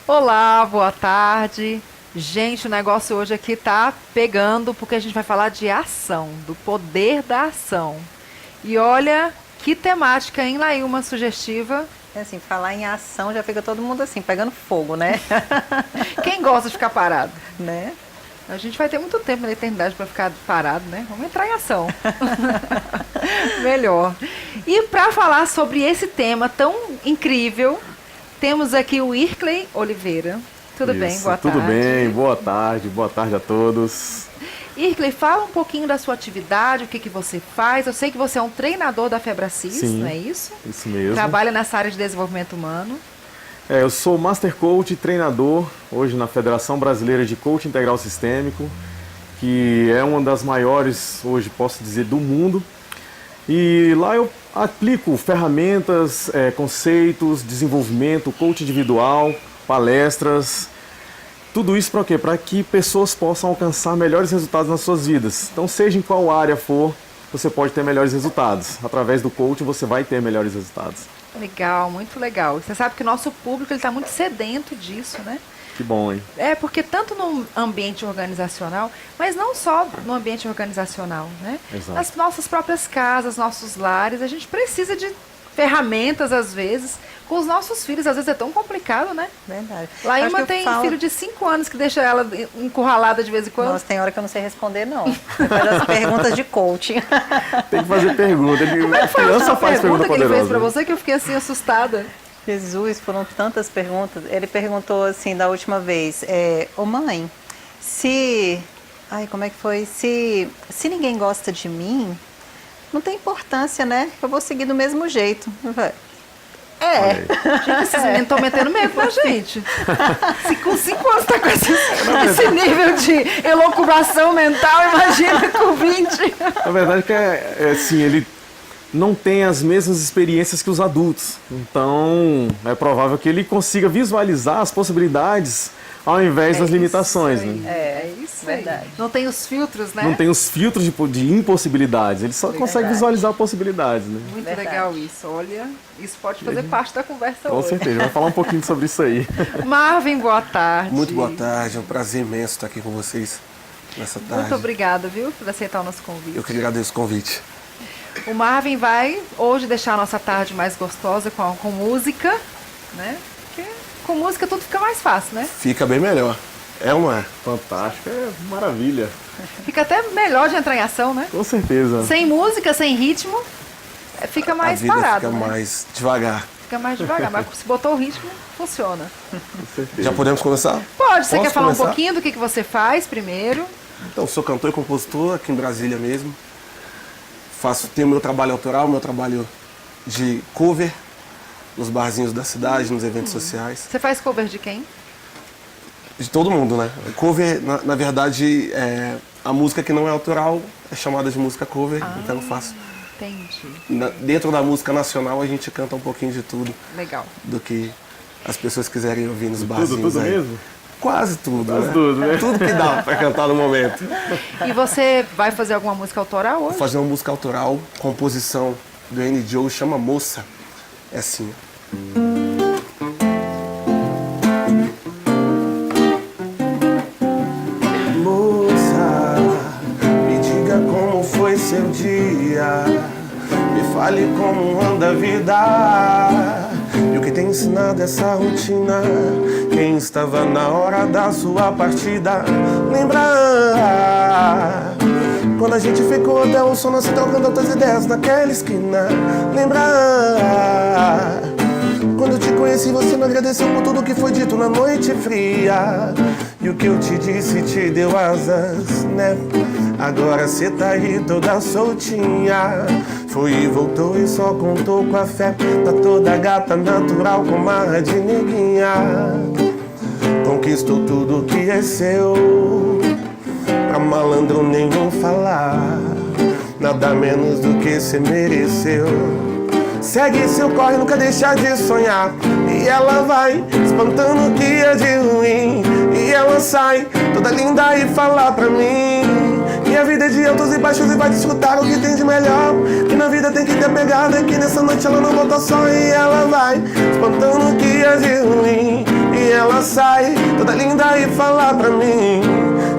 Olá, boa tarde. Gente, o negócio hoje aqui tá pegando porque a gente vai falar de ação, do poder da ação. E olha que temática, hein, Laílma, sugestiva. É assim, falar em ação já fica todo mundo assim, pegando fogo, né? Quem gosta de ficar parado? Né? A gente vai ter muito tempo na eternidade para ficar parado, né? Vamos entrar em ação. Melhor. E para falar sobre esse tema tão incrível, temos aqui o Irkley Oliveira. Tudo bem? Isso, Boa tarde. tudo bem, boa tarde a todos. Irkley, fala um pouquinho da sua atividade, o que você faz. Eu sei que você é um treinador da Febracis, Sim, não é isso? Isso mesmo. Trabalha nessa área de desenvolvimento humano. Eu sou Master Coach e treinador hoje na Federação Brasileira de Coaching Integral Sistêmico, que é uma das maiores, hoje posso dizer, do mundo. E lá eu aplico ferramentas, conceitos, desenvolvimento, coaching individual, palestras. Tudo isso para quê? Para que pessoas possam alcançar melhores resultados nas suas vidas. Então, seja em qual área for, você pode ter melhores resultados. Através do coaching, você vai ter melhores resultados. Legal, muito legal. Você sabe que o nosso público está muito sedento disso, né? Que bom, hein? É, porque tanto no ambiente organizacional, mas não só no ambiente organizacional, né? Exato. Nas nossas próprias casas, nossos lares, a gente precisa de ferramentas, às vezes. Com os nossos filhos, às vezes é tão complicado, né? Verdade. Laílma Acho que eu tem falo- filho de 5 anos que deixa ela encurralada de vez em quando. Nossa, tem hora que eu não sei responder, não. Faz as perguntas de coaching. Tem que fazer pergunta. A Foi a criança última faz pergunta pergunta que ele fez poderosa. pra você que eu fiquei assim assustada. Jesus, foram tantas perguntas. Ele perguntou assim da última vez, ô mãe, se... Ai, como é que foi? Se ninguém gosta de mim, não tem importância, né? Eu vou seguir do mesmo jeito. Eu falei, Olha aí. Gente, esses meninos estão metendo medo na gente. Se com 5 anos tá com esse nível de elucubração mental, imagina com 20. Na verdade é que assim, ele não tem as mesmas experiências que os adultos. Então, é provável que ele consiga visualizar as possibilidades ao invés das limitações, né? É isso aí. Verdade. Não tem os filtros, né? Não tem os filtros de impossibilidades, ele só consegue visualizar possibilidades, né? Muito Verdade. legal isso. Olha, isso pode fazer parte da conversa Com hoje. certeza, vai falar um pouquinho sobre isso aí. Marvin, boa tarde. Muito boa tarde, é um prazer imenso estar aqui com vocês nessa tarde. Muito obrigada, viu, por aceitar o nosso convite. Eu que agradeço o convite. O Marvin vai hoje deixar a nossa tarde mais gostosa com música, né? Porque com música tudo fica mais fácil, né? Fica bem melhor. É uma. Fantástico, é maravilha. Fica até melhor de entrar em ação, né? Com certeza. Sem música, sem ritmo, fica A mais vida parado, fica né? mais devagar. Fica mais devagar, mas se botou o ritmo, funciona. Com certeza. Já podemos começar? Pode, você Posso quer falar um começar? pouquinho do que você faz primeiro? Então, sou cantor e compositor aqui em Brasília mesmo. Tenho meu trabalho autoral, meu trabalho de cover nos barzinhos da cidade, nos eventos sociais. Você faz cover de quem? De todo mundo, né? Cover, na verdade, a música que não é autoral é chamada de música cover, então eu faço. Entendi. Dentro da música nacional a gente canta um pouquinho de tudo Legal. do que as pessoas quiserem ouvir nos Tudo, barzinhos tudo aí. mesmo? Quase tudo, Quase né? tudo, né? Tudo que dá pra cantar no momento. E você vai fazer alguma música autoral Vou hoje? fazer uma música autoral, composição do N. Joe, chama Moça. É assim. Moça, me diga como foi seu dia. Me fale como anda a vida. E o que tem ensinado essa rotina? Quem estava na hora da sua partida? Lembrar quando a gente ficou até o sono se trocando outras ideias naquela esquina. Lembrar quando eu te conheci você me agradeceu por tudo que foi dito na noite fria. E o que eu te disse te deu asas, né? Agora cê tá aí toda soltinha. Foi e voltou e só contou com a fé. Tá toda gata natural como a de neguinha. Conquistou tudo que é seu, pra malandro nenhum falar. Nada menos do que cê mereceu. Segue seu corre, nunca deixa de sonhar. E ela vai espantando o que é de ruim. E ela sai toda linda e fala pra mim que a vida é de altos e baixos e vai desfrutar o que tem de melhor. Que na vida tem que ter pegada e que nessa noite ela não volta só. E ela vai espantando o que é de ruim. E ela sai toda linda e falar pra mim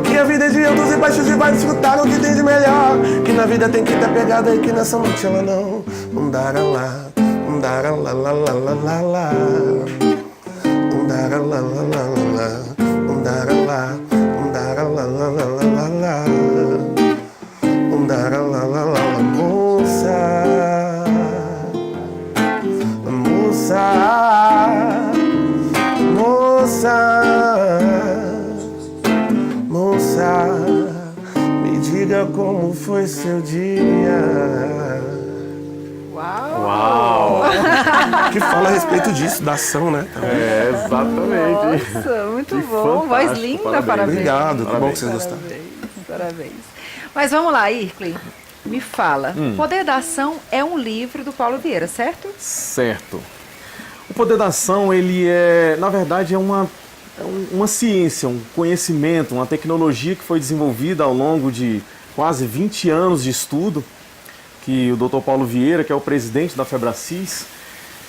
que a vida é de altos e baixos e vai desfrutar o que tem de melhor. Que na vida tem que ter pegada e que nessa noite ela não dará lá, dará lá lá lá lá lá lá, dará lá lá lá lá, dará lá, dará lá lá lá lá lá lá, dará lá lá lá lá. Moça, me diga como foi seu dia. Uau! Que fala a respeito disso, da ação, né? É, exatamente. Nossa, muito Que bom. Voz fantástico, linda, parabéns. parabéns. Obrigado, que bom que vocês Parabéns, gostaram. parabéns. Mas vamos lá, Irkley. Me fala. Poder da Ação é um livro do Paulo Vieira, certo? Certo. O poder da ação, ele é, na verdade, é uma ciência, um conhecimento, uma tecnologia que foi desenvolvida ao longo de quase 20 anos de estudo, que o Dr. Paulo Vieira, que é o presidente da Febracis,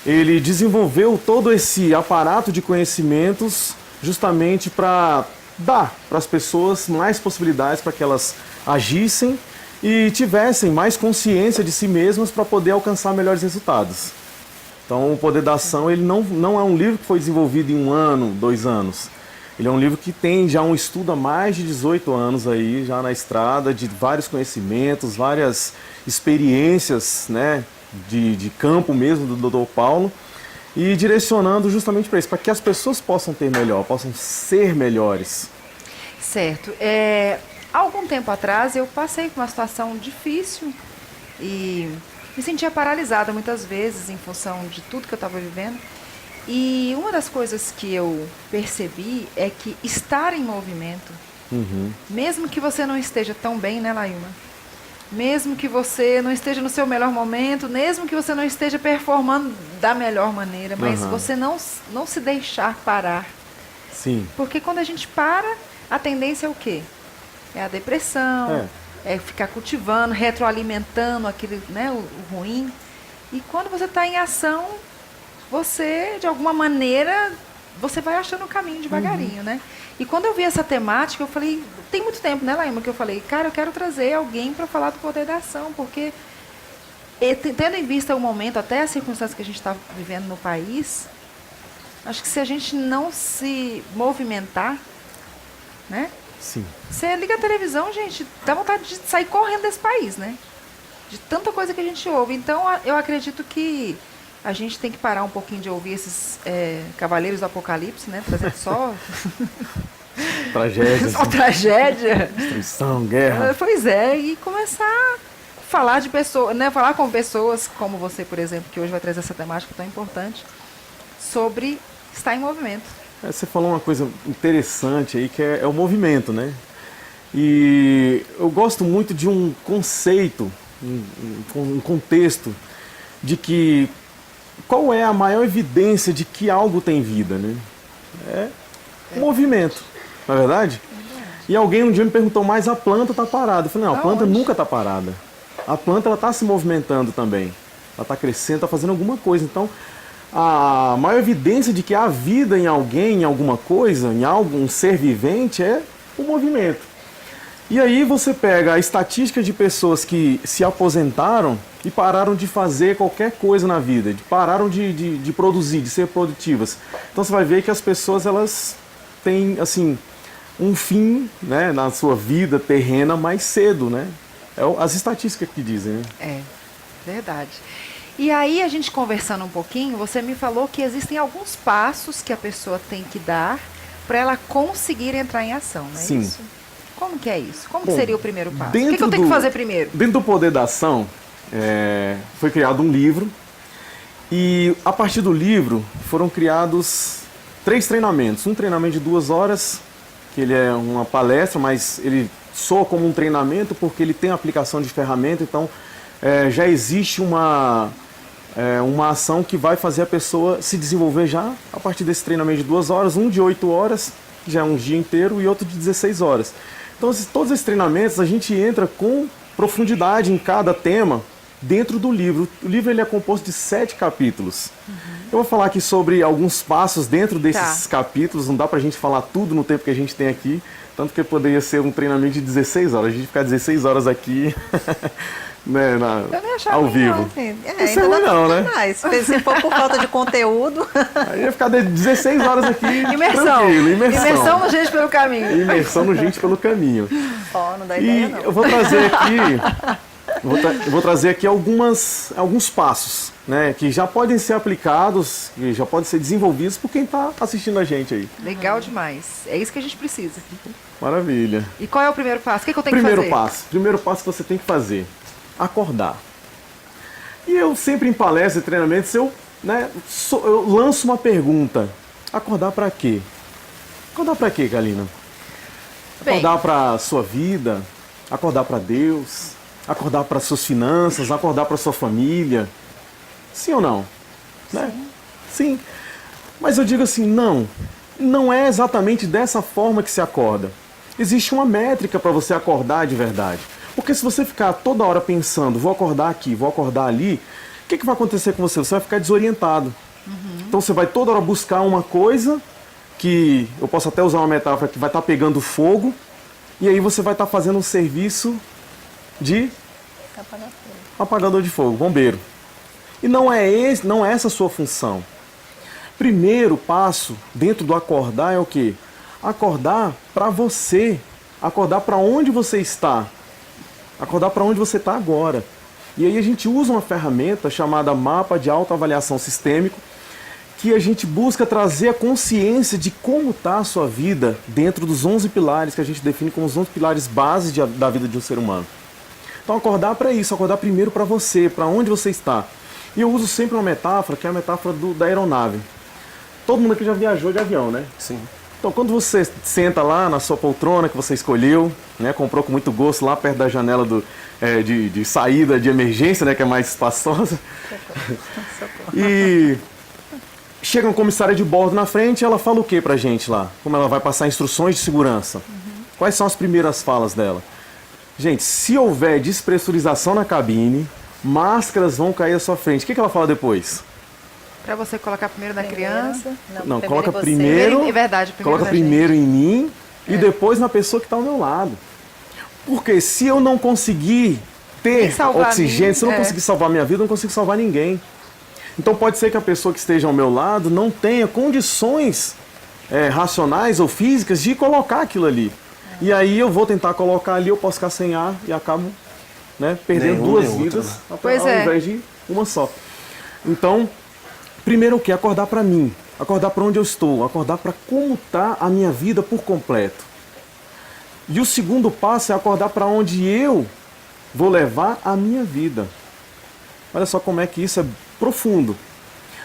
ele desenvolveu todo esse aparato de conhecimentos justamente para dar para as pessoas mais possibilidades para que elas agissem e tivessem mais consciência de si mesmas para poder alcançar melhores resultados. Então, o Poder da Ação, ele não é um livro que foi desenvolvido em 1 ano, 2 anos. Ele é um livro que tem já um estudo há mais de 18 anos aí, já na estrada, de vários conhecimentos, várias experiências, né, de campo mesmo do Dr. Paulo, e direcionando justamente para isso, para que as pessoas possam ter melhor, possam ser melhores. Certo. Há algum tempo atrás eu passei por uma situação difícil e me sentia paralisada muitas vezes em função de tudo que eu estava vivendo. E uma das coisas que eu percebi é que estar em movimento, mesmo que você não esteja tão bem, né, Laíma? Mesmo que você não esteja no seu melhor momento, mesmo que você não esteja performando da melhor maneira, mas você não se deixar parar. Sim. Porque quando a gente para, a tendência é o quê? É a depressão, é ficar cultivando, retroalimentando aquilo, né, o ruim. E quando você está em ação, você, de alguma maneira, você vai achando o caminho devagarinho, né? E quando eu vi essa temática, eu falei, tem muito tempo, né, Laíma, que eu falei, cara, eu quero trazer alguém para falar do poder da ação, porque tendo em vista o momento, até as circunstâncias que a gente está vivendo no país, acho que se a gente não se movimentar, né? Sim. Você liga a televisão, gente, dá vontade de sair correndo desse país, né? De tanta coisa que a gente ouve. Então, eu acredito que a gente tem que parar um pouquinho de ouvir esses cavaleiros do apocalipse, né? Trazendo só... Tragédia. só tragédia. Destruição, guerra. Pois é, e começar a falar de pessoas, né? Falar com pessoas como você, por exemplo, que hoje vai trazer essa temática tão importante, sobre estar em movimento. Você falou uma coisa interessante aí, que é o movimento, né? E eu gosto muito de um conceito, um contexto, de que qual é a maior evidência de que algo tem vida, né? É o movimento, não é verdade? E alguém um dia me perguntou, mas a planta está parada. Eu falei, não, a planta nunca está parada. A planta está se movimentando também. Ela está crescendo, está fazendo alguma coisa. Então, a maior evidência de que há vida em alguém, em alguma coisa, em algo, um ser vivente, é o movimento. E aí você pega a estatística de pessoas que se aposentaram e pararam de fazer qualquer coisa na vida, pararam de produzir, de ser produtivas. Então você vai ver que as pessoas, elas têm, assim, um fim, né, na sua vida terrena mais cedo, né? É as estatísticas que dizem, né? É, verdade. E aí, a gente conversando um pouquinho, você me falou que existem alguns passos que a pessoa tem que dar para ela conseguir entrar em ação, não é Sim. isso? Como que é isso? Como que Bom, seria o primeiro passo? O que dentro eu tenho que do- fazer primeiro? Dentro do Poder da Ação, foi criado um livro e a partir do livro foram criados 3 treinamentos. Um treinamento de 2 horas, que ele é uma palestra, mas ele soa como um treinamento porque ele tem aplicação de ferramenta, então já existe uma ação que vai fazer a pessoa se desenvolver já a partir desse treinamento de 2 horas, um de 8 horas, que já é um dia inteiro, e outro de 16 horas. Então, todos esses treinamentos, a gente entra com profundidade em cada tema dentro do livro. O livro ele é composto de 7 capítulos. Eu vou falar aqui sobre alguns passos dentro desses Tá. capítulos, não dá pra gente falar tudo no tempo que a gente tem aqui, tanto que poderia ser um treinamento de 16 horas, a gente ficar 16 horas aqui, né, Eu nem achava ao ruim, vivo. não, assim. Isso Ainda é dá ruim pra não, fazer né? mais. Se for por falta de conteúdo. Aí ia ficar 16 horas aqui, Imersão. tranquilo, Imersão no Gente pelo Caminho. Imersão no Gente pelo Caminho. Ó, não dá ideia, E não. eu vou trazer aqui, vou trazer aqui alguns passos, né, que já podem ser aplicados, que já podem ser desenvolvidos por quem está assistindo a gente aí. Legal demais. É isso que a gente precisa. Maravilha. E qual é o primeiro passo? O que eu tenho Primeiro que fazer? primeiro passo que você tem que fazer, acordar. E eu sempre em palestras e treinamentos, eu lanço uma pergunta. Acordar para quê? Acordar para quê, Galina? Bem, Acordar para sua vida, acordar para Deus, acordar para suas finanças, acordar para sua família. Sim ou não? Né? Sim. Mas eu digo assim, não é exatamente dessa forma que se acorda. Existe uma métrica para você acordar de verdade. Porque se você ficar toda hora pensando, vou acordar aqui, vou acordar ali, o que vai acontecer com você? Você vai ficar desorientado. Então você vai toda hora buscar uma coisa que, eu posso até usar uma metáfora, que vai estar pegando fogo, e aí você vai estar fazendo um serviço de apagador de fogo, bombeiro. E não é essa a sua função. Primeiro passo dentro do acordar é o quê? Acordar para você, acordar para onde você está, acordar para onde você está agora. E aí a gente usa uma ferramenta chamada mapa de autoavaliação sistêmico, que a gente busca trazer a consciência de como está a sua vida dentro dos 11 pilares que a gente define como os 11 pilares base da vida de um ser humano. Então acordar para isso, acordar primeiro para você, para onde você está. E eu uso sempre uma metáfora, que é a metáfora da aeronave. Todo mundo aqui já viajou de avião, né? Sim. Então quando você senta lá na sua poltrona que você escolheu, né, comprou com muito gosto lá perto da janela de saída de emergência, né, que é mais espaçosa, e chega uma comissária de bordo na frente e ela fala o que pra gente lá? Como ela vai passar instruções de segurança. Quais são as primeiras falas dela? Gente, se houver despressurização na cabine, máscaras vão cair à sua frente. O que ela fala depois? Para você colocar primeiro na criança. Não, coloca em você. primeiro. É verdade, primeiro Coloca na primeiro em mim e depois na pessoa que está ao meu lado. Porque se eu não conseguir ter Nem salvar oxigênio, mim, se eu não conseguir salvar minha vida, eu não consigo salvar ninguém. Então pode ser que a pessoa que esteja ao meu lado não tenha condições racionais ou físicas de colocar aquilo ali. E aí eu vou tentar colocar ali, eu posso ficar sem ar e acabo, né, perdendo Nenhum, duas nem outro, vidas Pois ao é. invés de uma só. Então, primeiro o que? Acordar para mim, acordar para onde eu estou, acordar para como está a minha vida por completo. E o segundo passo é acordar para onde eu vou levar a minha vida. Olha só como é que isso é profundo.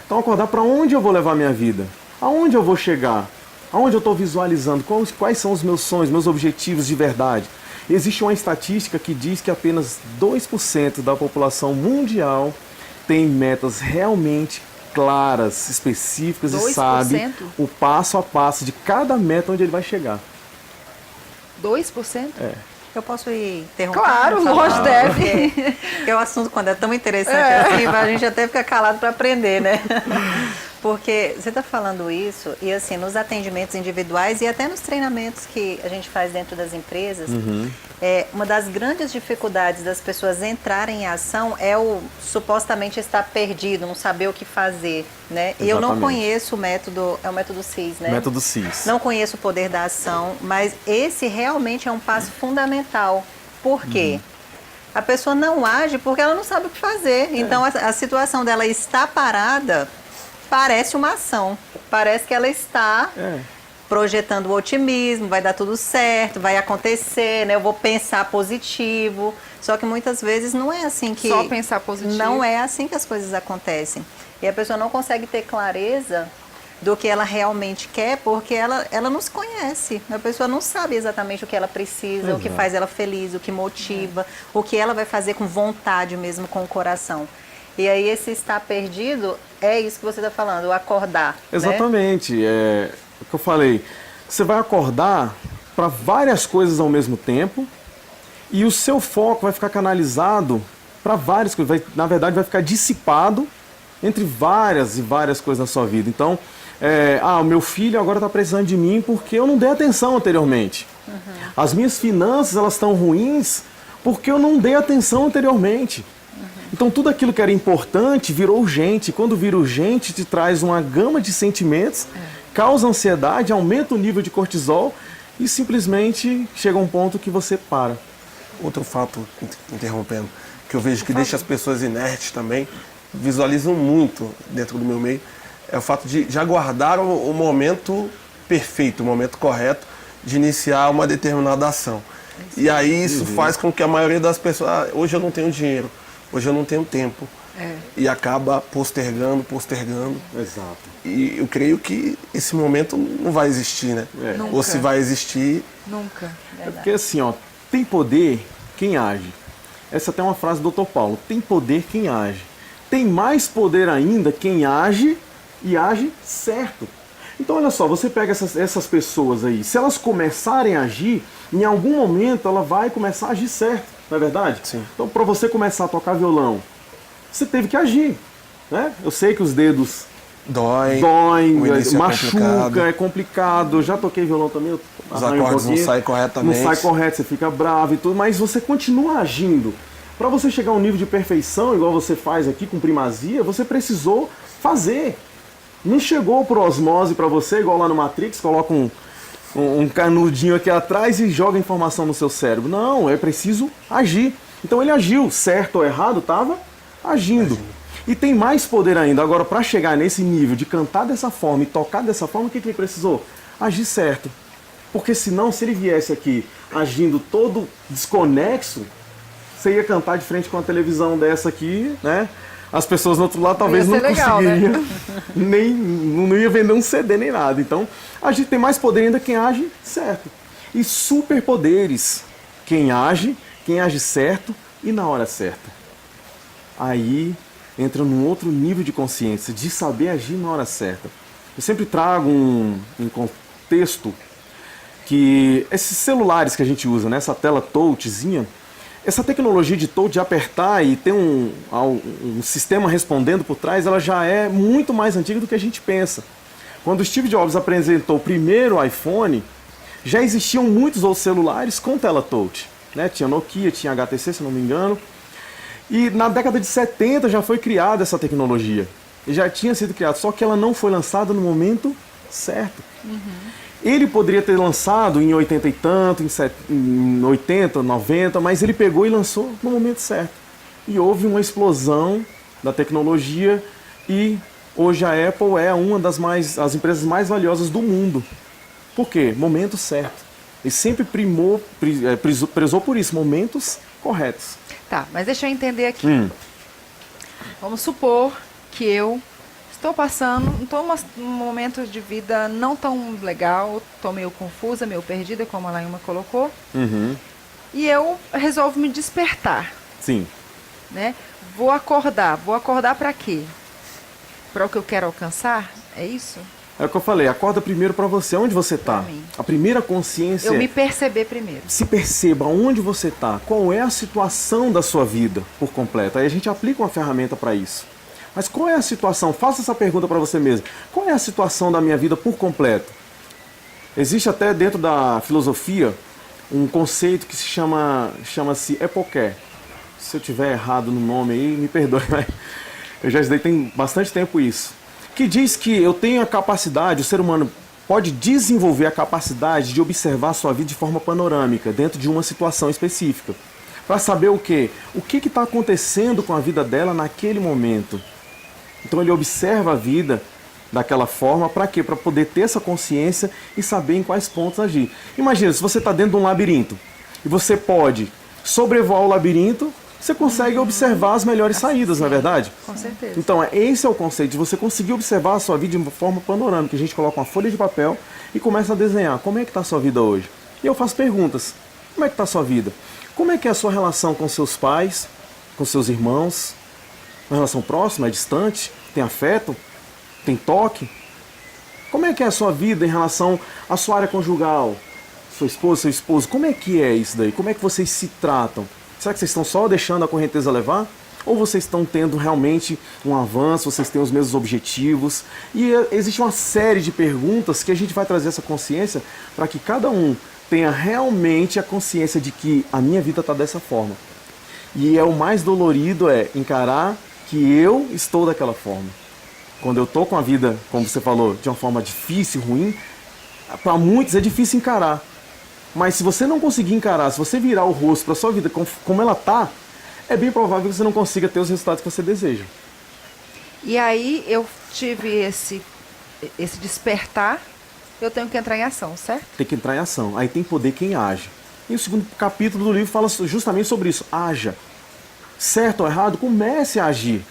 Então acordar para onde eu vou levar a minha vida, aonde eu vou chegar, aonde eu estou visualizando, quais são os meus sonhos, meus objetivos de verdade. Existe uma estatística que diz que apenas 2% da população mundial tem metas realmente claras, específicas 2%? e sabe o passo a passo de cada meta onde ele vai chegar. 2%? Eu posso ir interromper? Claro, lógico, deve. Porque o assunto, quando é tão interessante assim, a gente até fica calado para aprender, né? Porque você está falando isso, e assim, nos atendimentos individuais e até nos treinamentos que a gente faz dentro das empresas, uma das grandes dificuldades das pessoas entrarem em ação é o supostamente estar perdido, não saber o que fazer, né? E eu não Exatamente. conheço o método, é o método CIS, né? Método CIS. Não conheço o poder da ação, mas esse realmente é um passo fundamental. Por quê? A pessoa não age porque ela não sabe o que fazer. Então, a situação dela estar parada parece uma ação. Parece que ela está projetando o otimismo, vai dar tudo certo, vai acontecer, né? Eu vou pensar positivo. Só que muitas vezes não é assim que... Só pensar positivo. Não é assim que as coisas acontecem. E a pessoa não consegue ter clareza do que ela realmente quer, porque ela não se conhece. A pessoa não sabe exatamente o que ela precisa, o que faz ela feliz, o que motiva, o que ela vai fazer com vontade mesmo, com o coração. E aí esse estar perdido é isso que você está falando, o acordar. Exatamente. É o que eu falei. Você vai acordar para várias coisas ao mesmo tempo e o seu foco vai ficar canalizado para várias coisas. Na verdade, vai ficar dissipado entre várias e várias coisas na sua vida. Então, o meu filho agora está precisando de mim porque eu não dei atenção anteriormente. As minhas finanças, elas estão ruins porque eu não dei atenção anteriormente. Então, tudo aquilo que era importante virou urgente. Quando vira urgente, te traz uma gama de sentimentos, causa ansiedade, aumenta o nível de cortisol e simplesmente chega a um ponto que você para. Outro fato, interrompendo, que eu vejo que deixa as pessoas inertes também, visualizam muito dentro do meu meio, é o fato de já guardar o momento perfeito, o momento correto de iniciar uma determinada ação. E aí isso faz com que a maioria das pessoas, hoje eu não tenho dinheiro, hoje eu não tenho tempo. E acaba postergando. Exato. E eu creio que esse momento não vai existir, né? Nunca. Ou se vai existir... Nunca. É porque assim, ó, tem poder quem age. Essa até é uma frase do Dr. Paulo. Tem poder quem age. Tem mais poder ainda quem age e age certo. Então olha só, você pega essas pessoas aí, se elas começarem a agir, em algum momento ela vai começar a agir certo, não é verdade? Sim. Então para você começar a tocar violão, você teve que agir, né? Eu sei que os dedos Dói, doem, o início machuca, é complicado. Eu já toquei violão também, eu os arranho acordes não pouquinho, saem corretamente. não sai correto, você fica bravo e tudo, mas você continua agindo. Para você chegar a um nível de perfeição, igual você faz aqui com primazia, você precisou fazer. Não chegou por osmose para você, igual lá no Matrix, coloca um canudinho aqui atrás e joga informação no seu cérebro. Não, é preciso agir. Então ele agiu, certo ou errado, estava agindo. E tem mais poder ainda. Agora, para chegar nesse nível de cantar dessa forma e tocar dessa forma, o que ele precisou? Agir certo. Porque senão, se ele viesse aqui agindo todo desconexo, você ia cantar de frente com uma televisão dessa aqui, né? As pessoas do outro lado talvez não legal, conseguiriam, né? não ia vender um CD nem nada. Então, a gente tem mais poder ainda quem age certo. E superpoderes, quem age certo e na hora certa. Aí entra num outro nível de consciência, de saber agir na hora certa. Eu sempre trago um contexto que esses celulares que a gente usa, né, essa tela touchzinha, essa tecnologia de touch, de apertar e ter um sistema respondendo por trás, ela já é muito mais antiga do que a gente pensa. Quando o Steve Jobs apresentou o primeiro iPhone, já existiam muitos outros celulares com tela touch, né? Tinha Nokia, tinha HTC, se não me engano. E na década de 70 já foi criada essa tecnologia. E já tinha sido criada, só que ela não foi lançada no momento certo. Ele poderia ter lançado em 80 e tanto, em 80, 90, mas ele pegou e lançou no momento certo. E houve uma explosão da tecnologia e hoje a Apple é uma das empresas mais valiosas do mundo. Por quê? Momento certo. Ele sempre prezou por isso, momentos corretos. Tá, mas deixa eu entender aqui. Vamos supor que eu estou num momento de vida não tão legal, estou meio confusa, meio perdida, como a Laíma colocou. E eu resolvo me despertar. Sim. Né? Vou acordar para quê? Para o que eu quero alcançar? É isso? É o que eu falei, acorda primeiro para você, onde você está. A primeira consciência eu me perceber primeiro. Se perceba onde você está, qual é a situação da sua vida por completo. Aí a gente aplica uma ferramenta para isso. Mas qual é a situação? Faça essa pergunta para você mesmo. Qual é a situação da minha vida por completo? Existe até dentro da filosofia um conceito que chama-se Epocé. Se eu tiver errado no nome aí, me perdoe, mas eu já estudei tem bastante tempo isso. Que diz que eu tenho a capacidade, o ser humano pode desenvolver a capacidade de observar a sua vida de forma panorâmica, dentro de uma situação específica. Para saber o quê? O que está acontecendo com a vida dela naquele momento. Então ele observa a vida daquela forma, para quê? Para poder ter essa consciência e saber em quais pontos agir. Imagina, se você está dentro de um labirinto e você pode sobrevoar o labirinto, você consegue observar as melhores saídas, não é verdade? Com certeza. Então, esse é o conceito de você conseguir observar a sua vida de uma forma panorâmica. A gente coloca uma folha de papel e começa a desenhar. Como é que está a sua vida hoje? E eu faço perguntas. Como é que está a sua vida? Como é que é a sua relação com seus pais, com seus irmãos? Uma relação próxima, é distante? Tem afeto? Tem toque? Como é que é a sua vida em relação à sua área conjugal? Sua esposa, seu esposo? Como é que é isso daí? Como é que vocês se tratam? Será que vocês estão só deixando a correnteza levar? Ou vocês estão tendo realmente um avanço, vocês têm os mesmos objetivos? E existe uma série de perguntas que a gente vai trazer essa consciência para que cada um tenha realmente a consciência de que a minha vida está dessa forma. E o mais dolorido é encarar que eu estou daquela forma. Quando eu estou com a vida, como você falou, de uma forma difícil, ruim, para muitos é difícil encarar. Mas se você não conseguir encarar, se você virar o rosto para a sua vida como ela está, é bem provável que você não consiga ter os resultados que você deseja. E aí eu tive esse despertar, eu tenho que entrar em ação, certo? Tem que entrar em ação. Aí tem poder quem age. E o segundo capítulo do livro fala justamente sobre isso. Haja. Certo ou errado, comece a agir.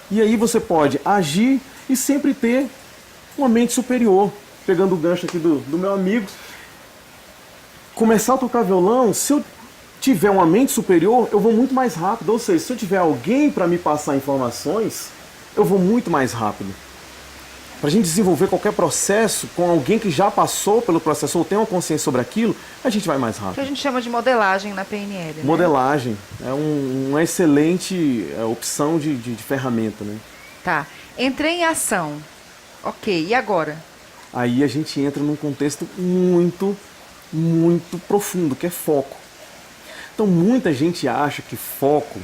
E aí você pode agir e sempre ter uma mente superior. Pegando o gancho aqui do meu amigo. Começar a tocar violão, se eu tiver uma mente superior, eu vou muito mais rápido. Ou seja, se eu tiver alguém para me passar informações, eu vou muito mais rápido. Para a gente desenvolver qualquer processo com alguém que já passou pelo processo ou tem uma consciência sobre aquilo, a gente vai mais rápido. Que a gente chama de modelagem na PNL, né? Modelagem é uma excelente opção de ferramenta, né? Tá. Entrei em ação. Ok, e agora? Aí a gente entra num contexto muito, muito profundo, que é foco. Então muita gente acha que foco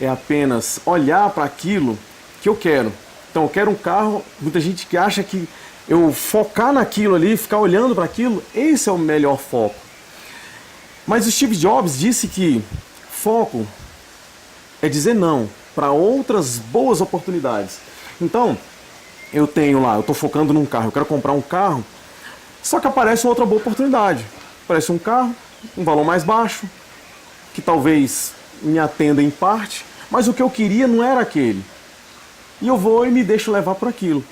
é apenas olhar para aquilo que eu quero. Então eu quero um carro, muita gente que acha que eu focar naquilo ali, ficar olhando para aquilo, esse é o melhor foco. Mas o Steve Jobs disse que foco é dizer não para outras boas oportunidades. Então, eu estou focando num carro, eu quero comprar um carro, só que aparece outra boa oportunidade. Aparece um carro, um valor mais baixo, que talvez me atenda em parte, mas o que eu queria não era aquele. E eu vou e me deixo levar por aquilo.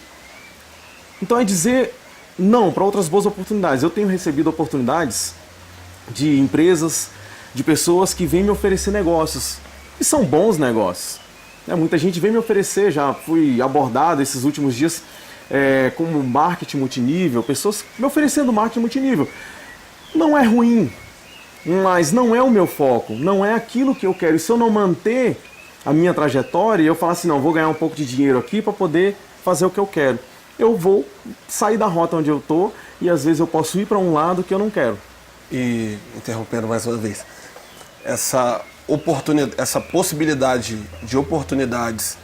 Então é dizer não para outras boas oportunidades. Eu tenho recebido oportunidades de empresas, de pessoas que vêm me oferecer negócios. E são bons negócios. Muita gente vem me oferecer, já fui abordado esses últimos dias como marketing multinível, pessoas me oferecendo marketing multinível. Não é ruim, mas não é o meu foco, não é aquilo que eu quero. E se eu não manter a minha trajetória e eu falar assim, não, vou ganhar um pouco de dinheiro aqui para poder fazer o que eu quero, eu vou sair da rota onde eu estou e às vezes eu posso ir para um lado que eu não quero. E, interrompendo mais uma vez, essa possibilidade de oportunidades,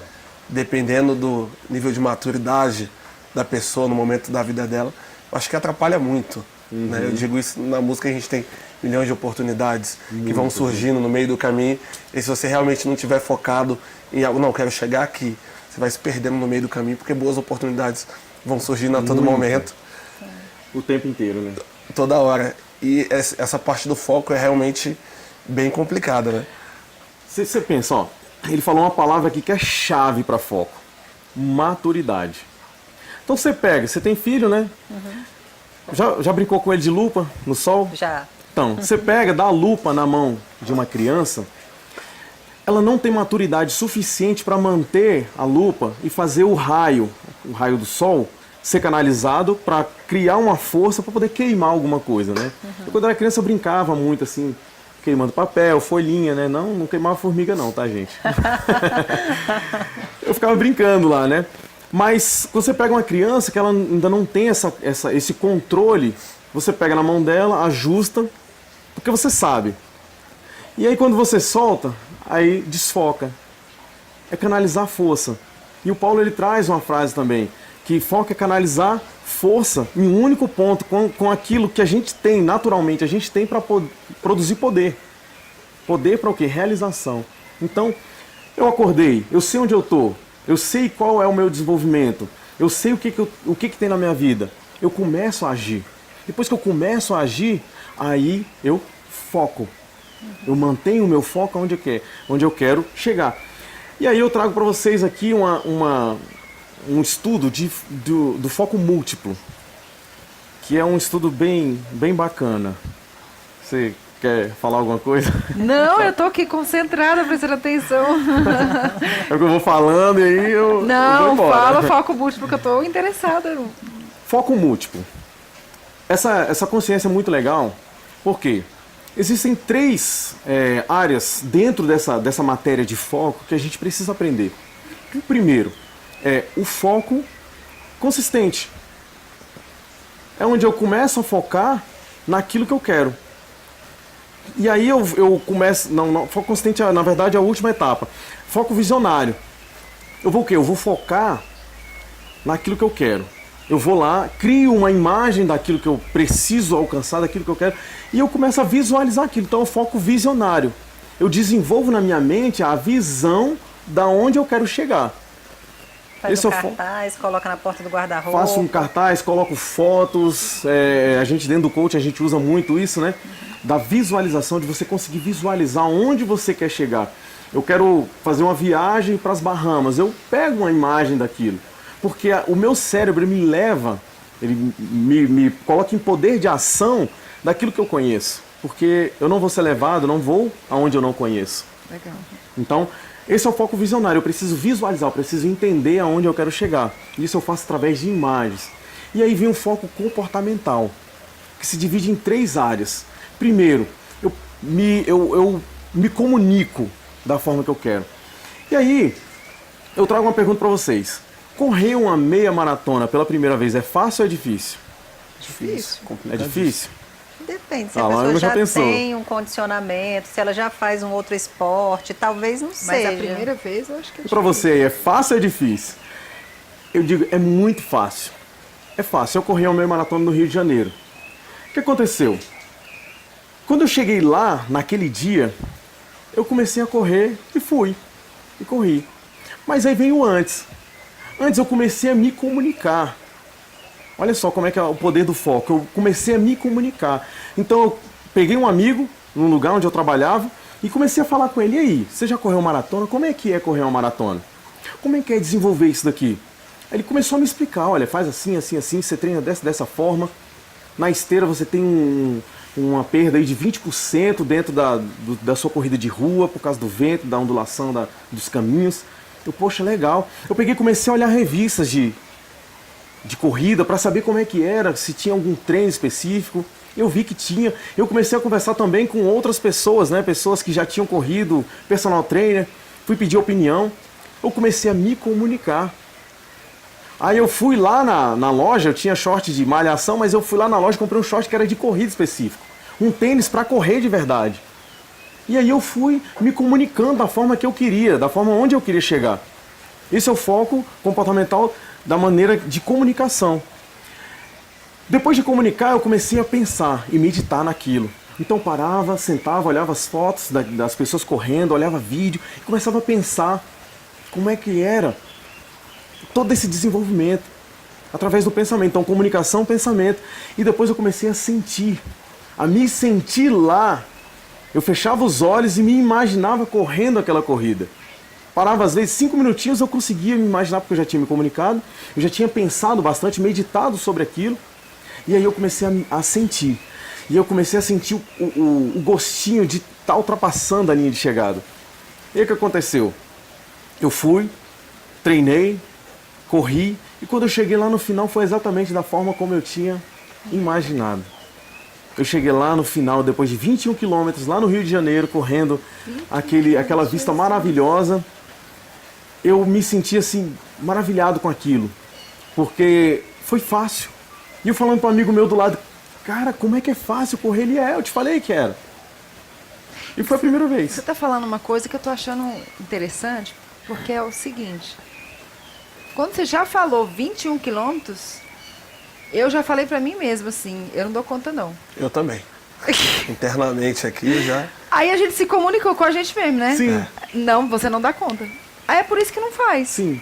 dependendo do nível de maturidade da pessoa no momento da vida dela, eu acho que atrapalha muito. Né? Eu digo isso na música, a gente tem milhões de oportunidades que vão surgindo no meio do caminho, e se você realmente não estiver focado em algo, não, eu quero chegar aqui, você vai se perdendo no meio do caminho, porque boas oportunidades vão surgindo a todo momento. O tempo inteiro, né? Toda hora. E essa parte do foco é realmente bem complicada, né? Você pensa, ó, ele falou uma palavra aqui que é chave para foco. Maturidade. Então você tem filho, né? Já brincou com ele de lupa no sol? Já. Então, você dá a lupa na mão de uma criança, ela não tem maturidade suficiente para manter a lupa e fazer o raio do sol, ser canalizado para criar uma força para poder queimar alguma coisa, né? Eu, quando era criança, eu brincava muito assim, queimando papel, folhinha, né? Não queimava formiga não, tá, gente? Eu ficava brincando lá, né? Mas quando você pega uma criança que ela ainda não tem esse controle, você pega na mão dela, ajusta, porque você sabe. E aí quando você solta, aí desfoca. É canalizar força. E o Paulo ele traz uma frase também, que foco é canalizar força em um único ponto, com aquilo que a gente tem naturalmente, a gente tem para produzir poder. Poder para o quê? Realização. Então, eu acordei, eu sei onde eu estou, eu sei qual é o meu desenvolvimento, eu sei o que tem na minha vida. Eu começo a agir. Depois que eu começo a agir, aí eu foco. Eu mantenho o meu foco onde eu quero chegar. E aí eu trago para vocês aqui um estudo do foco múltiplo, que é um estudo bem bacana. Você quer falar alguma coisa? Não, eu tô aqui concentrada, prestando atenção. É o que eu vou falando e aí eu vou Não, embora. fala foco múltiplo, que eu tô interessada. Foco múltiplo. Essa consciência é muito legal, porque Existem três áreas dentro dessa matéria de foco que a gente precisa aprender. O primeiro é o foco consistente. É onde eu começo a focar naquilo que eu quero. E aí eu começo... Não, foco consistente, na verdade, é a última etapa. Foco visionário. Eu vou o quê? Eu vou focar naquilo que eu quero. Eu vou lá, crio uma imagem daquilo que eu preciso alcançar, daquilo que eu quero, e eu começo a visualizar aquilo. Então, eu foco visionário. Eu desenvolvo na minha mente a visão da onde eu quero chegar. Faz um cartaz, coloca na porta do guarda-roupa. Faço um cartaz, coloco fotos. A gente dentro do coaching, a gente usa muito isso, né? Da visualização, de você conseguir visualizar onde você quer chegar. Eu quero fazer uma viagem para as Bahamas. Eu pego uma imagem daquilo. Porque o meu cérebro me leva, ele me coloca em poder de ação daquilo que eu conheço. Porque eu não vou ser levado, não vou aonde eu não conheço. Legal. Então, esse é o foco visionário. Eu preciso visualizar, eu preciso entender aonde eu quero chegar. Isso eu faço através de imagens. E aí vem o foco comportamental, que se divide em três áreas. Primeiro, eu me comunico da forma que eu quero. E aí, eu trago uma pergunta para vocês. Correr uma meia maratona pela primeira vez é fácil ou é difícil? Difícil. É difícil? Depende, se Ah, a lá pessoa eu já já pensou. tem um condicionamento, se ela já faz um outro esporte, talvez não Mas seja. a primeira vez eu acho que é E para você aí, é fácil ou é difícil? Eu digo, é muito fácil. É fácil. Eu corri uma meia maratona no Rio de Janeiro. O que aconteceu? Quando eu cheguei lá, naquele dia, eu comecei a correr e fui. E corri. Mas aí veio antes. Antes eu comecei a me comunicar. Olha só como é que é o poder do foco. Eu comecei a me comunicar. Então eu peguei um amigo num lugar onde eu trabalhava e comecei a falar com ele. E aí, você já correu uma maratona? Como é que é correr uma maratona? Como é que é desenvolver isso daqui? Aí ele começou a me explicar. Olha, faz assim, assim, assim. Você treina dessa forma. Na esteira você tem uma perda aí de 20% dentro da sua corrida de rua por causa do vento, da ondulação dos caminhos. Eu, poxa, legal. Eu peguei e comecei a olhar revistas de corrida para saber como é que era, se tinha algum treino específico. Eu vi que tinha. Eu comecei a conversar também com outras pessoas, né? Pessoas que já tinham corrido, personal trainer. Fui pedir opinião. Eu comecei a me comunicar. Aí eu fui lá na loja, eu tinha short de malhação, mas eu fui lá na loja e comprei um short que era de corrida específico. Um tênis para correr de verdade. E aí eu fui me comunicando da forma que eu queria, da forma onde eu queria chegar. Esse é o foco comportamental da maneira de comunicação. Depois de comunicar, eu comecei a pensar e meditar naquilo. Então eu parava, sentava, olhava as fotos das pessoas correndo, olhava vídeo e começava a pensar como é que era todo esse desenvolvimento através do pensamento. Então, comunicação, pensamento. E depois eu comecei a me sentir lá. Eu fechava os olhos e me imaginava correndo aquela corrida. Parava às vezes 5 minutinhos, eu conseguia me imaginar, porque eu já tinha me comunicado, eu já tinha pensado bastante, meditado sobre aquilo. E aí eu comecei a sentir. E eu comecei a sentir o gostinho de estar ultrapassando a linha de chegada. E aí o que aconteceu? Eu fui, treinei, corri, e quando eu cheguei lá no final foi exatamente da forma como eu tinha imaginado. Eu cheguei lá no final, depois de 21 quilômetros, lá no Rio de Janeiro, correndo aquela vista maravilhosa. Eu me senti assim, maravilhado com aquilo, porque foi fácil. E eu falando para um amigo meu do lado, cara, como é que é fácil correr? Ele eu te falei que era. E foi a primeira vez. Você está falando uma coisa que eu estou achando interessante, porque é o seguinte. Quando você já falou 21 quilômetros, eu já falei pra mim mesma assim, eu não dou conta não. Eu também. Internamente aqui eu já. Aí a gente se comunicou com a gente mesmo, né? Sim. Não, você não dá conta. Aí é por isso que não faz. Sim.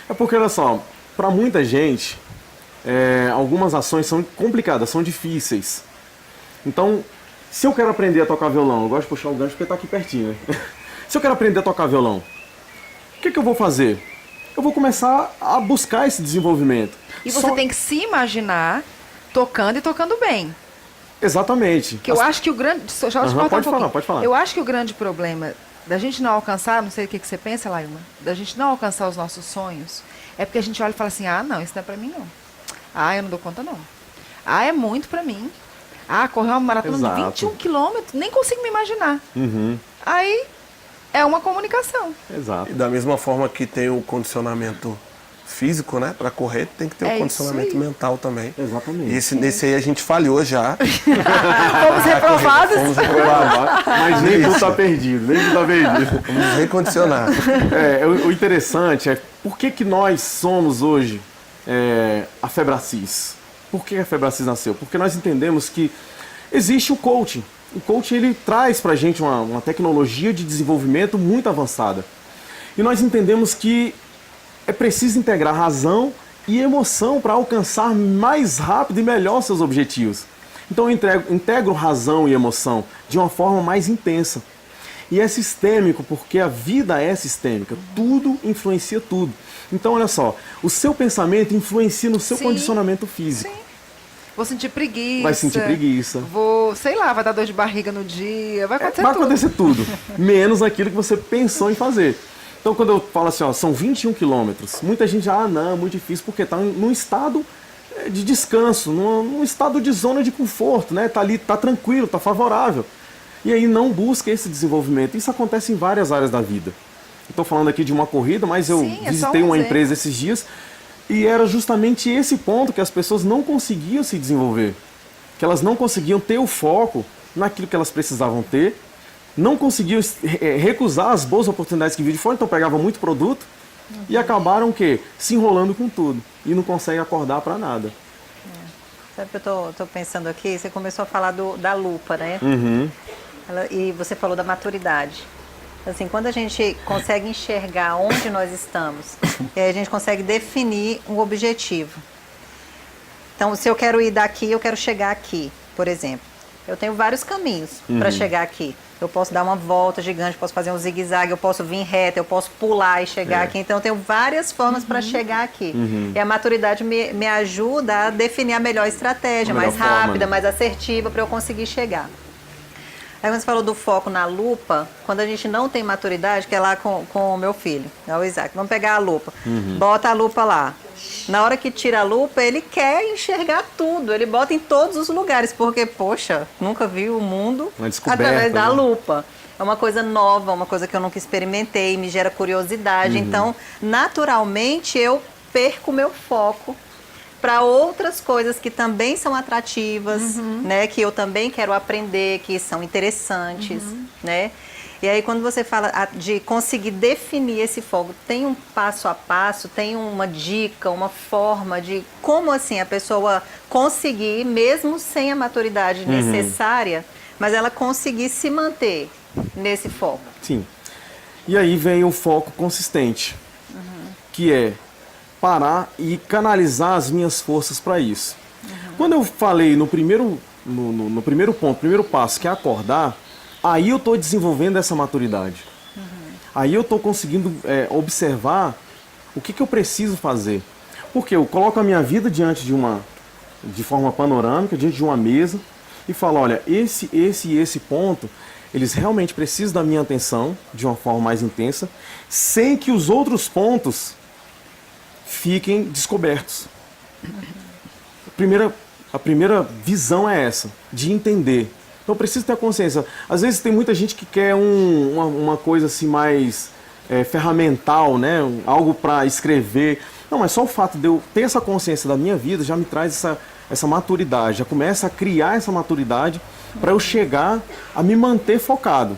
É porque, olha só, para muita gente, algumas ações são complicadas, são difíceis. Então, se eu quero aprender a tocar violão, eu gosto de puxar o gancho porque tá aqui pertinho, né? Se eu quero aprender a tocar violão, o que eu vou fazer? Eu vou começar a buscar esse desenvolvimento. E você tem que se imaginar tocando e tocando bem. Exatamente. Que eu acho que o grande... Deixa eu te cortar pode um pouquinho. pode falar. Eu acho que o grande problema da gente não alcançar, não sei o que você pensa, Lailma, da gente não alcançar os nossos sonhos, é porque a gente olha e fala assim, ah, não, isso não é pra mim, não. Ah, eu não dou conta, não. Ah, é muito pra mim. Ah, correr uma maratona de Exato. 21 quilômetros, nem consigo me imaginar. Uhum, Aí é uma comunicação. exato. E da mesma forma que tem o condicionamento físico, né? Para correr, tem que ter É o condicionamento isso aí. mental também. Exatamente. E nesse aí a gente falhou já. Fomos reprovados. Fomos reprovados. Mas nem tudo tá perdido, nem tudo tá perdido. Vamos recondicionar. O interessante é por que nós somos hoje a Febracis. Por que a Febracis nasceu? Porque nós entendemos que existe o coaching. O coaching ele traz pra gente uma tecnologia de desenvolvimento muito avançada. E nós entendemos que é preciso integrar razão e emoção para alcançar mais rápido e melhor seus objetivos. Então eu integro razão e emoção de uma forma mais intensa. E é sistêmico, porque a vida é sistêmica. Tudo influencia tudo. Então, olha só, o seu pensamento influencia no seu Sim. condicionamento físico. Sim. Vou sentir preguiça. Vai sentir preguiça. Vou, sei lá, vai dar dor de barriga no dia. Vai acontecer Vai tudo. acontecer tudo, menos aquilo que você pensou em fazer. Então, quando eu falo assim, ó, são 21 quilômetros, muita gente, não, é muito difícil, porque está num estado de descanso, num estado de zona de conforto, né? Tá ali, tá tranquilo, tá favorável. E aí não busca esse desenvolvimento. Isso acontece em várias áreas da vida. Estou falando aqui de uma corrida, mas eu Sim, é só visitei um uma exemplo. empresa esses dias e era justamente esse ponto que as pessoas não conseguiam se desenvolver. Que elas não conseguiam ter o foco naquilo que elas precisavam ter, não conseguiam recusar as boas oportunidades que vinham de fora, então pegavam muito produto e acabaram o quê? Se enrolando com tudo e não conseguem acordar para nada. Sabe o que eu tô pensando aqui? Você começou a falar da lupa, né? Uhum. E você falou da maturidade. Assim, quando a gente consegue enxergar onde nós estamos, e aí a gente consegue definir um objetivo. Então, se eu quero ir daqui, eu quero chegar aqui, por exemplo. Eu tenho vários caminhos para chegar aqui. Eu posso dar uma volta gigante, posso fazer um zigue-zague, eu posso vir reta, eu posso pular e chegar aqui. Então, eu tenho várias formas para chegar aqui. E a maturidade me ajuda a definir a melhor estratégia, A melhor mais forma, rápida, né? mais assertiva para eu conseguir chegar. Aí quando você falou do foco na lupa, quando a gente não tem maturidade, que é lá com o meu filho, é o Isaac, vamos pegar a lupa, bota a lupa lá. Na hora que tira a lupa, ele quer enxergar tudo, ele bota em todos os lugares, porque, poxa, nunca vi o mundo Uma descoberta, através da né? lupa. É uma coisa nova, uma coisa que eu nunca experimentei, me gera curiosidade. Então, naturalmente, eu perco o meu foco para outras coisas que também são atrativas, né? Que eu também quero aprender, que são interessantes, né? E aí, quando você fala de conseguir definir esse foco, tem um passo a passo, tem uma dica, uma forma de como, assim, a pessoa conseguir, mesmo sem a maturidade necessária, mas ela conseguir se manter nesse foco. Sim. E aí vem o foco consistente, que é parar e canalizar as minhas forças para isso. Quando eu falei no primeiro ponto, primeiro passo, que é acordar, aí eu estou desenvolvendo essa maturidade. Aí eu estou conseguindo observar o que eu preciso fazer. Porque eu coloco a minha vida diante de forma panorâmica, diante de uma mesa, e falo, olha, esse e esse ponto, eles realmente precisam da minha atenção de uma forma mais intensa, sem que os outros pontos fiquem descobertos. A primeira visão é essa, de entender. Então eu preciso ter a consciência. Às vezes tem muita gente que quer uma coisa assim mais ferramental, né? Algo para escrever. Não, mas só o fato de eu ter essa consciência da minha vida já me traz essa maturidade, já começa a criar essa maturidade para eu chegar a me manter focado.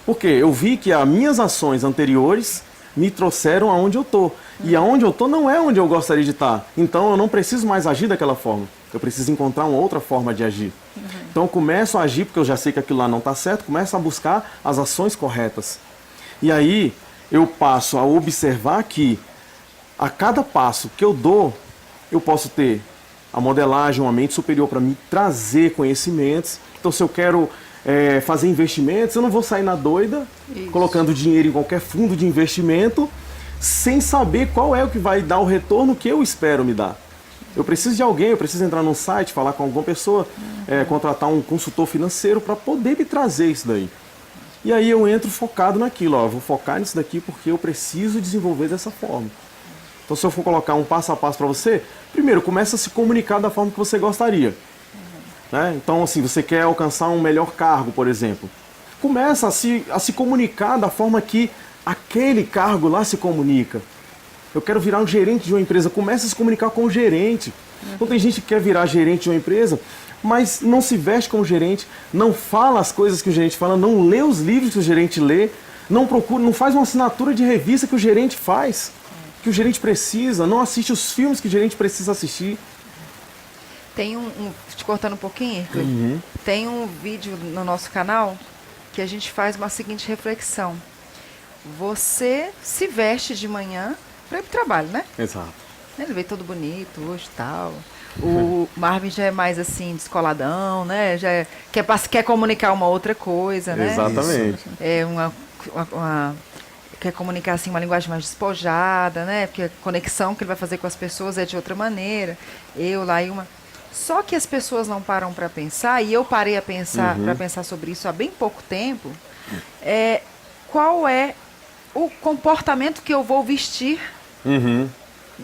Porque eu vi que as minhas ações anteriores me trouxeram aonde eu estou. E aonde eu estou não é onde eu gostaria de estar. Então eu não preciso mais agir daquela forma. Eu preciso encontrar uma outra forma de agir. Então eu começo a agir, porque eu já sei que aquilo lá não está certo, começo a buscar as ações corretas. E aí eu passo a observar que a cada passo que eu dou, eu posso ter a modelagem, uma mente superior para me trazer conhecimentos. Então se eu quero fazer investimentos, eu não vou sair na doida, colocando dinheiro em qualquer fundo de investimento, sem saber qual é o que vai dar o retorno que eu espero me dar. Eu preciso de alguém, eu preciso entrar num site, falar com alguma pessoa, contratar um consultor financeiro para poder me trazer isso daí. E aí eu entro focado naquilo, eu vou focar nisso daqui porque eu preciso desenvolver dessa forma. Então se eu for colocar um passo a passo para você, primeiro, começa a se comunicar da forma que você gostaria. né? Então, assim, você quer alcançar um melhor cargo, por exemplo. Começa a se comunicar da forma que aquele cargo lá se comunica. Eu quero virar um gerente de uma empresa. Começa a se comunicar com o gerente. Então tem gente que quer virar gerente de uma empresa, mas não se veste como gerente, não fala as coisas que o gerente fala, não lê os livros que o gerente lê, não procura, não faz uma assinatura de revista que o gerente faz, que o gerente precisa, não assiste os filmes que o gerente precisa assistir. Tem te cortando um pouquinho, Hercule, tem um vídeo no nosso canal que a gente faz uma seguinte reflexão. Você se veste de manhã para ir para o trabalho, né? Exato. Ele veio todo bonito hoje e tal. O Marvin já é mais assim, descoladão, né? Quer comunicar uma outra coisa, né? Exatamente. É quer comunicar assim uma linguagem mais despojada, né? Porque a conexão que ele vai fazer com as pessoas é de outra maneira. Só que as pessoas não param para pensar, e eu parei a pensar para pensar sobre isso há bem pouco tempo. Qual é o comportamento que eu vou vestir?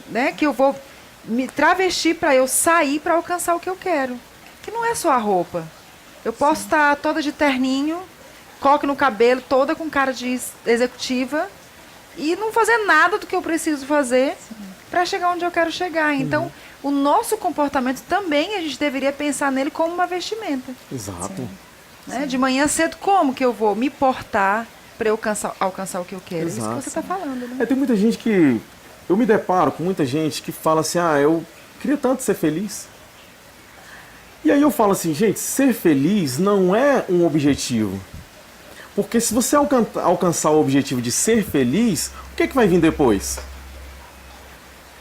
Né, que eu vou me travestir para eu sair para alcançar o que eu quero. Que não é só a roupa. Eu posso estar toda de terninho, coque no cabelo, toda com cara de executiva e não fazer nada do que eu preciso fazer para chegar onde eu quero chegar. Então, o nosso comportamento também a gente deveria pensar nele como uma vestimenta. Exato. Né? De manhã cedo, como que eu vou me portar para eu alcançar o que eu quero? Exato. É isso que você está falando, né? Tem muita gente que... Eu me deparo com muita gente que fala assim, eu queria tanto ser feliz. E aí eu falo assim, gente, ser feliz não é um objetivo. Porque se você alcançar o objetivo de ser feliz, o que é que vai vir depois?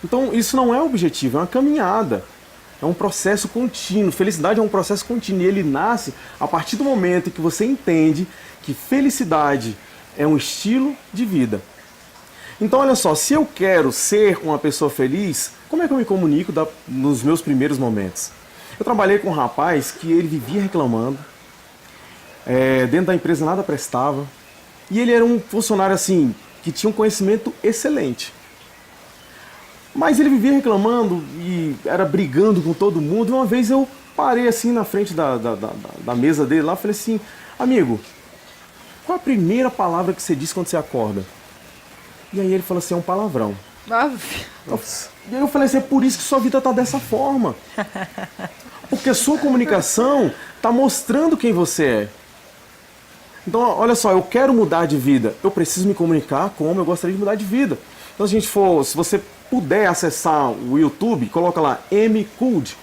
Então isso não é objetivo, é uma caminhada. É um processo contínuo. Felicidade é um processo contínuo. E ele nasce a partir do momento que você entende que felicidade é um estilo de vida. Então, olha só, se eu quero ser uma pessoa feliz, como é que eu me comunico nos meus primeiros momentos? Eu trabalhei com um rapaz que ele vivia reclamando, dentro da empresa nada prestava, e ele era um funcionário assim, que tinha um conhecimento excelente. Mas ele vivia reclamando e era brigando com todo mundo, e uma vez eu parei assim na frente da mesa dele lá e falei assim, amigo, qual a primeira palavra que você diz quando você acorda? E aí ele falou assim, é um palavrão. E aí eu falei assim, é por isso que sua vida está dessa forma. Porque a sua comunicação está mostrando quem você é. Então, olha só, eu quero mudar de vida. Eu preciso me comunicar como eu gostaria de mudar de vida. Então, se você puder acessar o YouTube, coloca lá M-Cud.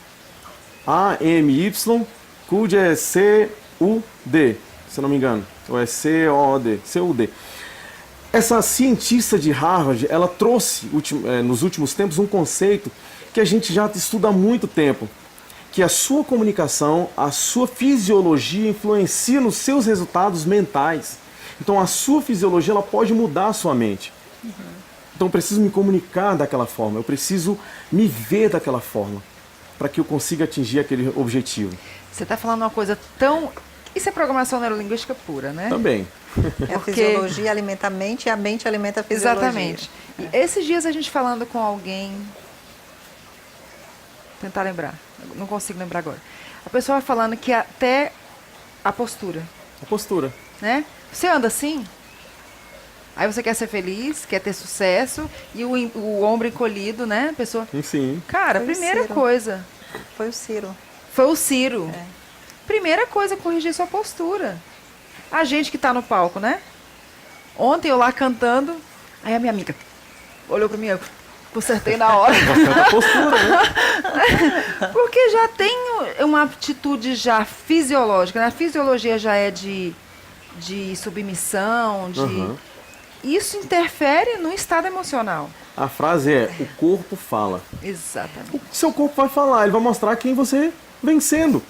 A-M-Y, Cud é C-U-D, se eu não me engano. Ou é C-O-D, C-U-D. Essa cientista de Harvard, ela trouxe nos últimos tempos um conceito que a gente já estuda há muito tempo, que a sua comunicação, a sua fisiologia influencia nos seus resultados mentais. Então a sua fisiologia ela pode mudar a sua mente. Então eu preciso me comunicar daquela forma, eu preciso me ver daquela forma, para que eu consiga atingir aquele objetivo. Você está falando uma coisa tão... Isso é programação neurolinguística pura, né? Também. A fisiologia alimenta a mente e a mente alimenta a fisiologia. Exatamente. E esses dias a gente falando com alguém... Tentar lembrar. Não consigo lembrar agora. A pessoa falando que até a postura. A postura. Né? Você anda assim? Aí você quer ser feliz, quer ter sucesso, e o ombro encolhido, né? A pessoa... Sim. Cara, Foi o primeira Ciro. coisa... Foi o Ciro. Foi o Ciro. Primeira coisa, corrigir sua postura. A gente que tá no palco, né? Ontem eu lá cantando, aí a minha amiga olhou pra mim, eu consertei na hora. A postura, né? Porque já tem uma atitude já fisiológica, né? A fisiologia já é de submissão, Isso interfere no estado emocional. A frase é, o corpo fala. Exatamente. O seu corpo vai falar, ele vai mostrar quem você vem sendo.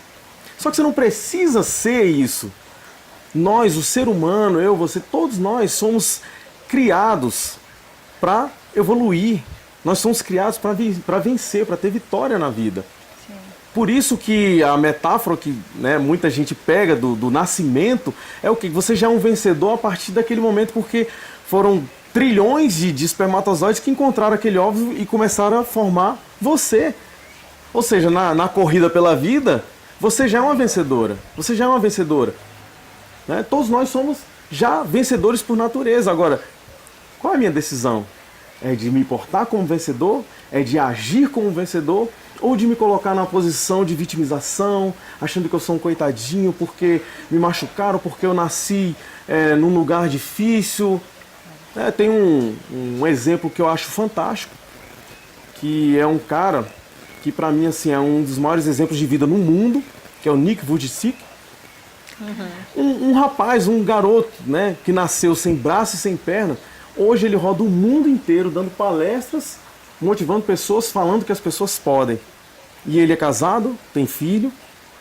Só que você não precisa ser isso. Nós, o ser humano, eu, você, todos nós somos criados para evoluir. Nós somos criados para vencer, para ter vitória na vida. Sim. Por isso que a metáfora que muita gente pega do nascimento é o que? Você já é um vencedor a partir daquele momento, porque foram trilhões de espermatozoides que encontraram aquele óvulo e começaram a formar você. Ou seja, na corrida pela vida, você já é uma vencedora. Você já é uma vencedora. Né? Todos nós somos já vencedores por natureza. Agora, qual é a minha decisão? É de me portar como vencedor? É de agir como vencedor? Ou de me colocar numa posição de vitimização, achando que eu sou um coitadinho porque me machucaram, porque eu nasci num lugar difícil? Tem um exemplo que eu acho fantástico, que é um cara que para mim assim, é um dos maiores exemplos de vida no mundo, que é o Nick Vujicic. Um rapaz, um garoto, né, que nasceu sem braço e sem perna. Hoje ele roda o mundo inteiro dando palestras, motivando pessoas, falando que as pessoas podem. E ele é casado, tem filho,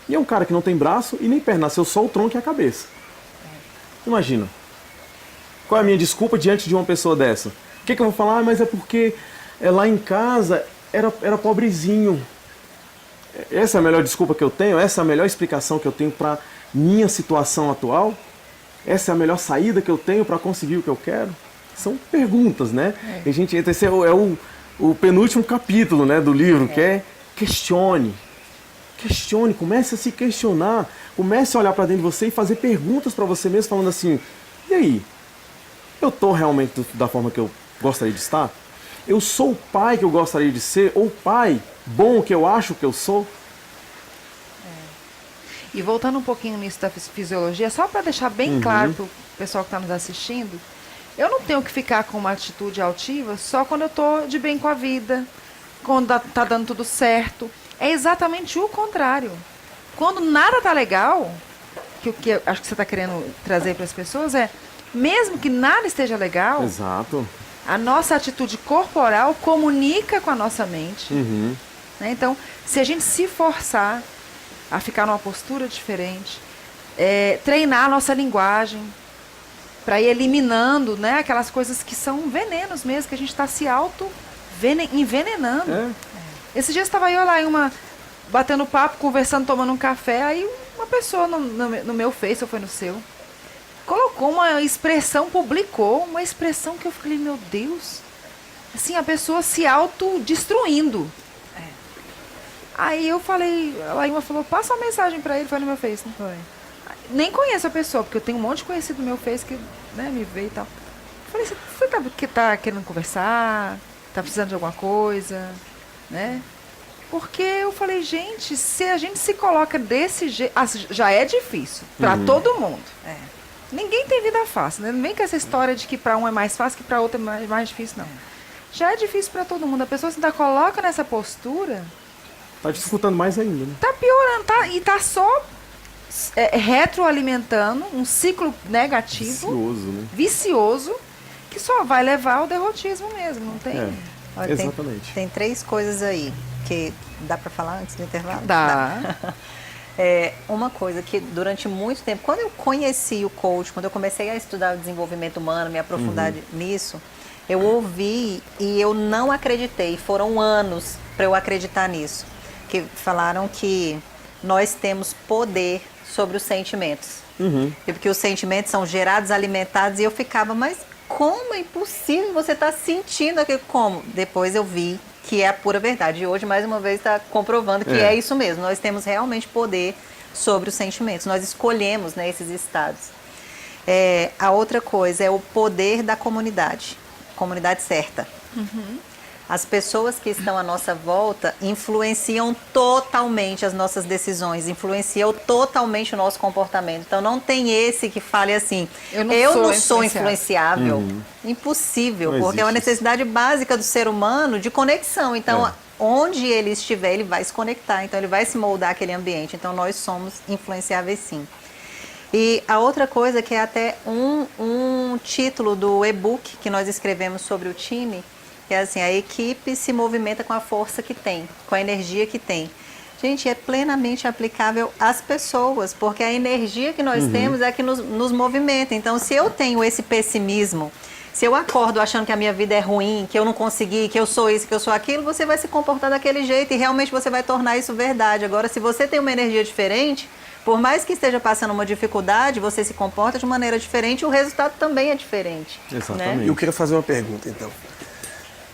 e é um cara que não tem braço e nem perna, nasceu só o tronco e a cabeça. Imagina. Qual é a minha desculpa diante de uma pessoa dessa? O que eu vou falar? Mas é porque lá em casa era pobrezinho. Essa é a melhor desculpa que eu tenho? Essa é a melhor explicação que eu tenho para minha situação atual? Essa é a melhor saída que eu tenho para conseguir o que eu quero? São perguntas, né? E a gente entra, esse é o penúltimo capítulo, né, do livro, que é questione. Questione, comece a se questionar, comece a olhar para dentro de você e fazer perguntas para você mesmo, falando assim, e aí? Eu estou realmente da forma que eu gostaria de estar? Eu sou o pai que eu gostaria de ser? Ou o pai bom que eu acho que eu sou? E voltando um pouquinho nisso da fisiologia, só para deixar bem claro para o pessoal que está nos assistindo, eu não tenho que ficar com uma atitude altiva só quando eu estou de bem com a vida, quando está dando tudo certo. É exatamente o contrário. Quando nada está legal, que o que eu acho que você está querendo trazer para as pessoas é, mesmo que nada esteja legal, Exato. a nossa atitude corporal comunica com a nossa mente. Né? Então, se a gente se forçar a ficar numa postura diferente, treinar a nossa linguagem, para ir eliminando, né, aquelas coisas que são venenos mesmo, que a gente está se auto-envenenando. Esses dias estava eu lá batendo papo, conversando, tomando um café, aí uma pessoa no meu Face, ou foi no seu, colocou uma expressão, publicou uma expressão que eu falei, meu Deus, assim, a pessoa se autodestruindo. Aí eu falei, a Laíma falou, passa uma mensagem para ele, foi no meu Face, né? Foi. Nem conheço a pessoa, porque eu tenho um monte de conhecido no meu Face que, né, me vê e tal. Eu falei, você tá querendo conversar? Tá precisando de alguma coisa? Né? Porque eu falei, gente, se a gente se coloca desse jeito, já é difícil para todo mundo. Ninguém tem vida fácil, né? Não vem com essa história de que para um é mais fácil que para outro é mais difícil, não. Já é difícil para todo mundo. A pessoa se ainda coloca nessa postura, Tá dificultando mais ainda, né? tá piorando, e tá só retroalimentando um ciclo negativo, Vicioso, né? vicioso, que só vai levar ao derrotismo mesmo, não tem? Olha, Exatamente. Tem 3 coisas aí que dá para falar antes do intervalo? Dá. Uma coisa que durante muito tempo, quando eu conheci o coach, quando eu comecei a estudar o desenvolvimento humano, me aprofundar nisso, eu ouvi e eu não acreditei. Foram anos para eu acreditar nisso. Que falaram que nós temos poder sobre os sentimentos. E porque os sentimentos são gerados, alimentados, e eu ficava, mas como é impossível você estar sentindo aquilo? Como? Depois eu vi que é a pura verdade. E hoje, mais uma vez, está comprovando que é isso mesmo. Nós temos realmente poder sobre os sentimentos. Nós escolhemos, né, esses estados. A outra coisa é o poder da comunidade. Comunidade certa. As pessoas que estão à nossa volta influenciam totalmente as nossas decisões, influenciam totalmente o nosso comportamento. Então não tem esse que fale assim, eu não sou influenciável. Impossível, Não porque é uma existe necessidade básica do ser humano de conexão. Então, onde ele estiver, ele vai se conectar, então ele vai se moldar aquele ambiente. Então nós somos influenciáveis sim. E a outra coisa que é até um título do e-book que nós escrevemos sobre o time, que é assim, a equipe se movimenta com a força que tem, com a energia que tem. Gente, é plenamente aplicável às pessoas, porque a energia que nós temos é que nos movimenta. Então, se eu tenho esse pessimismo, se eu acordo achando que a minha vida é ruim, que eu não consegui, que eu sou isso, que eu sou aquilo, você vai se comportar daquele jeito e realmente você vai tornar isso verdade. Agora, se você tem uma energia diferente, por mais que esteja passando uma dificuldade, você se comporta de maneira diferente e o resultado também é diferente. Exatamente. Eu queria fazer uma pergunta, então.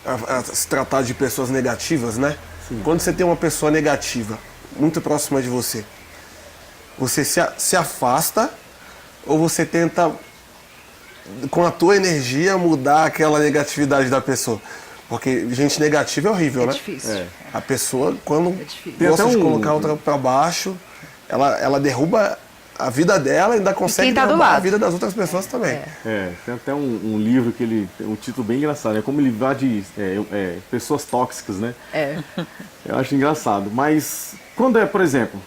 A se tratar de pessoas negativas, né? Quando você tem uma pessoa negativa muito próxima de você, Você se afasta ou você tenta, com a tua energia, mudar aquela negatividade da pessoa? Porque gente negativa é horrível, É né? difícil. A pessoa, quando difícil. gosta Tem de até colocar outra pra baixo, ela derruba a vida dela e ainda consegue quem tá do derrubar a lado? vida das outras pessoas também. Tem até um livro que ele tem um título bem engraçado, é como livrar de pessoas tóxicas, né? Eu acho engraçado. Mas quando por exemplo,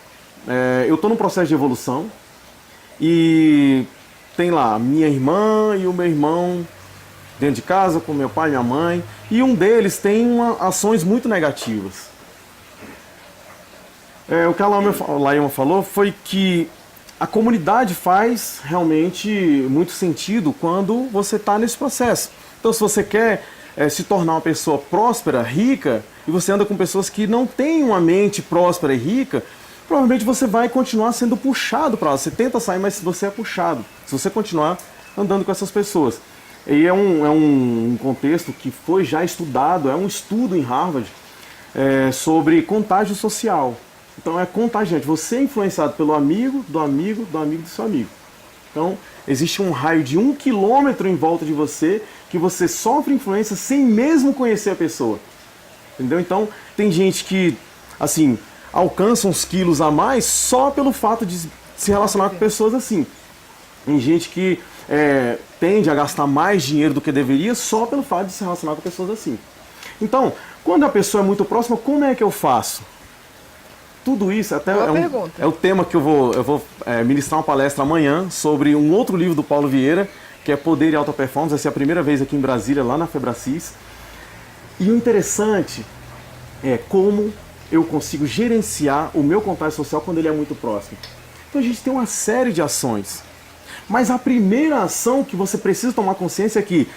eu estou num processo de evolução e tem lá minha irmã e o meu irmão dentro de casa, com meu pai e minha mãe, e um deles tem ações muito negativas. O que a Laima falou foi que a comunidade faz realmente muito sentido quando você está nesse processo. Então, se você quer se tornar uma pessoa próspera, rica, e você anda com pessoas que não têm uma mente próspera e rica, provavelmente você vai continuar sendo puxado para lá. Você tenta sair, mas você é puxado. Se você continuar andando com essas pessoas. E é um contexto que foi já estudado, é um estudo em Harvard sobre contágio social. Então é contagiante, você é influenciado pelo amigo, do amigo, do amigo do seu amigo. Então existe um raio de 1 quilômetro em volta de você que você sofre influência sem mesmo conhecer a pessoa. Entendeu? Então tem gente que, assim, alcança uns quilos a mais só pelo fato de se relacionar com pessoas assim. Tem gente que tende a gastar mais dinheiro do que deveria só pelo fato de se relacionar com pessoas assim. Então, quando a pessoa é muito próxima, como é que eu faço? Tudo isso até é o tema que eu vou ministrar uma palestra amanhã sobre um outro livro do Paulo Vieira, que é Poder e Alta Performance. Vai ser a primeira vez aqui em Brasília, lá na Febracis. E o interessante é como eu consigo gerenciar o meu contágio social quando ele é muito próximo. Então a gente tem uma série de ações. Mas a primeira ação que você precisa tomar consciência é que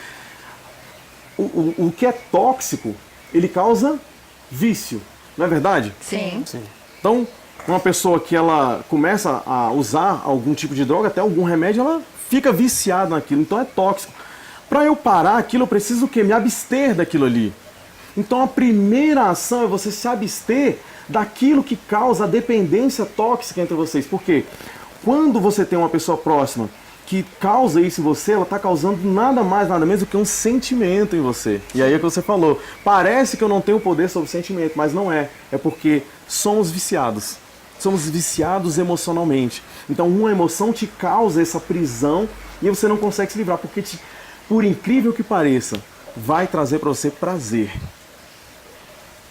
o que é tóxico, ele causa vício. Não é verdade? Sim. Então, uma pessoa que ela começa a usar algum tipo de droga, até algum remédio, ela fica viciada naquilo. Então é tóxico. Para eu parar aquilo, eu preciso o quê? Me abster daquilo ali. Então a primeira ação é você se abster daquilo que causa a dependência tóxica entre vocês. Por quê? Quando você tem uma pessoa próxima que causa isso em você, ela está causando nada mais, nada menos do que um sentimento em você. E aí é o que você falou. Parece que eu não tenho poder sobre o sentimento, mas não é. É porque somos viciados. Somos viciados emocionalmente. Então uma emoção te causa essa prisão e você não consegue se livrar. Porque, por incrível que pareça, vai trazer para você prazer.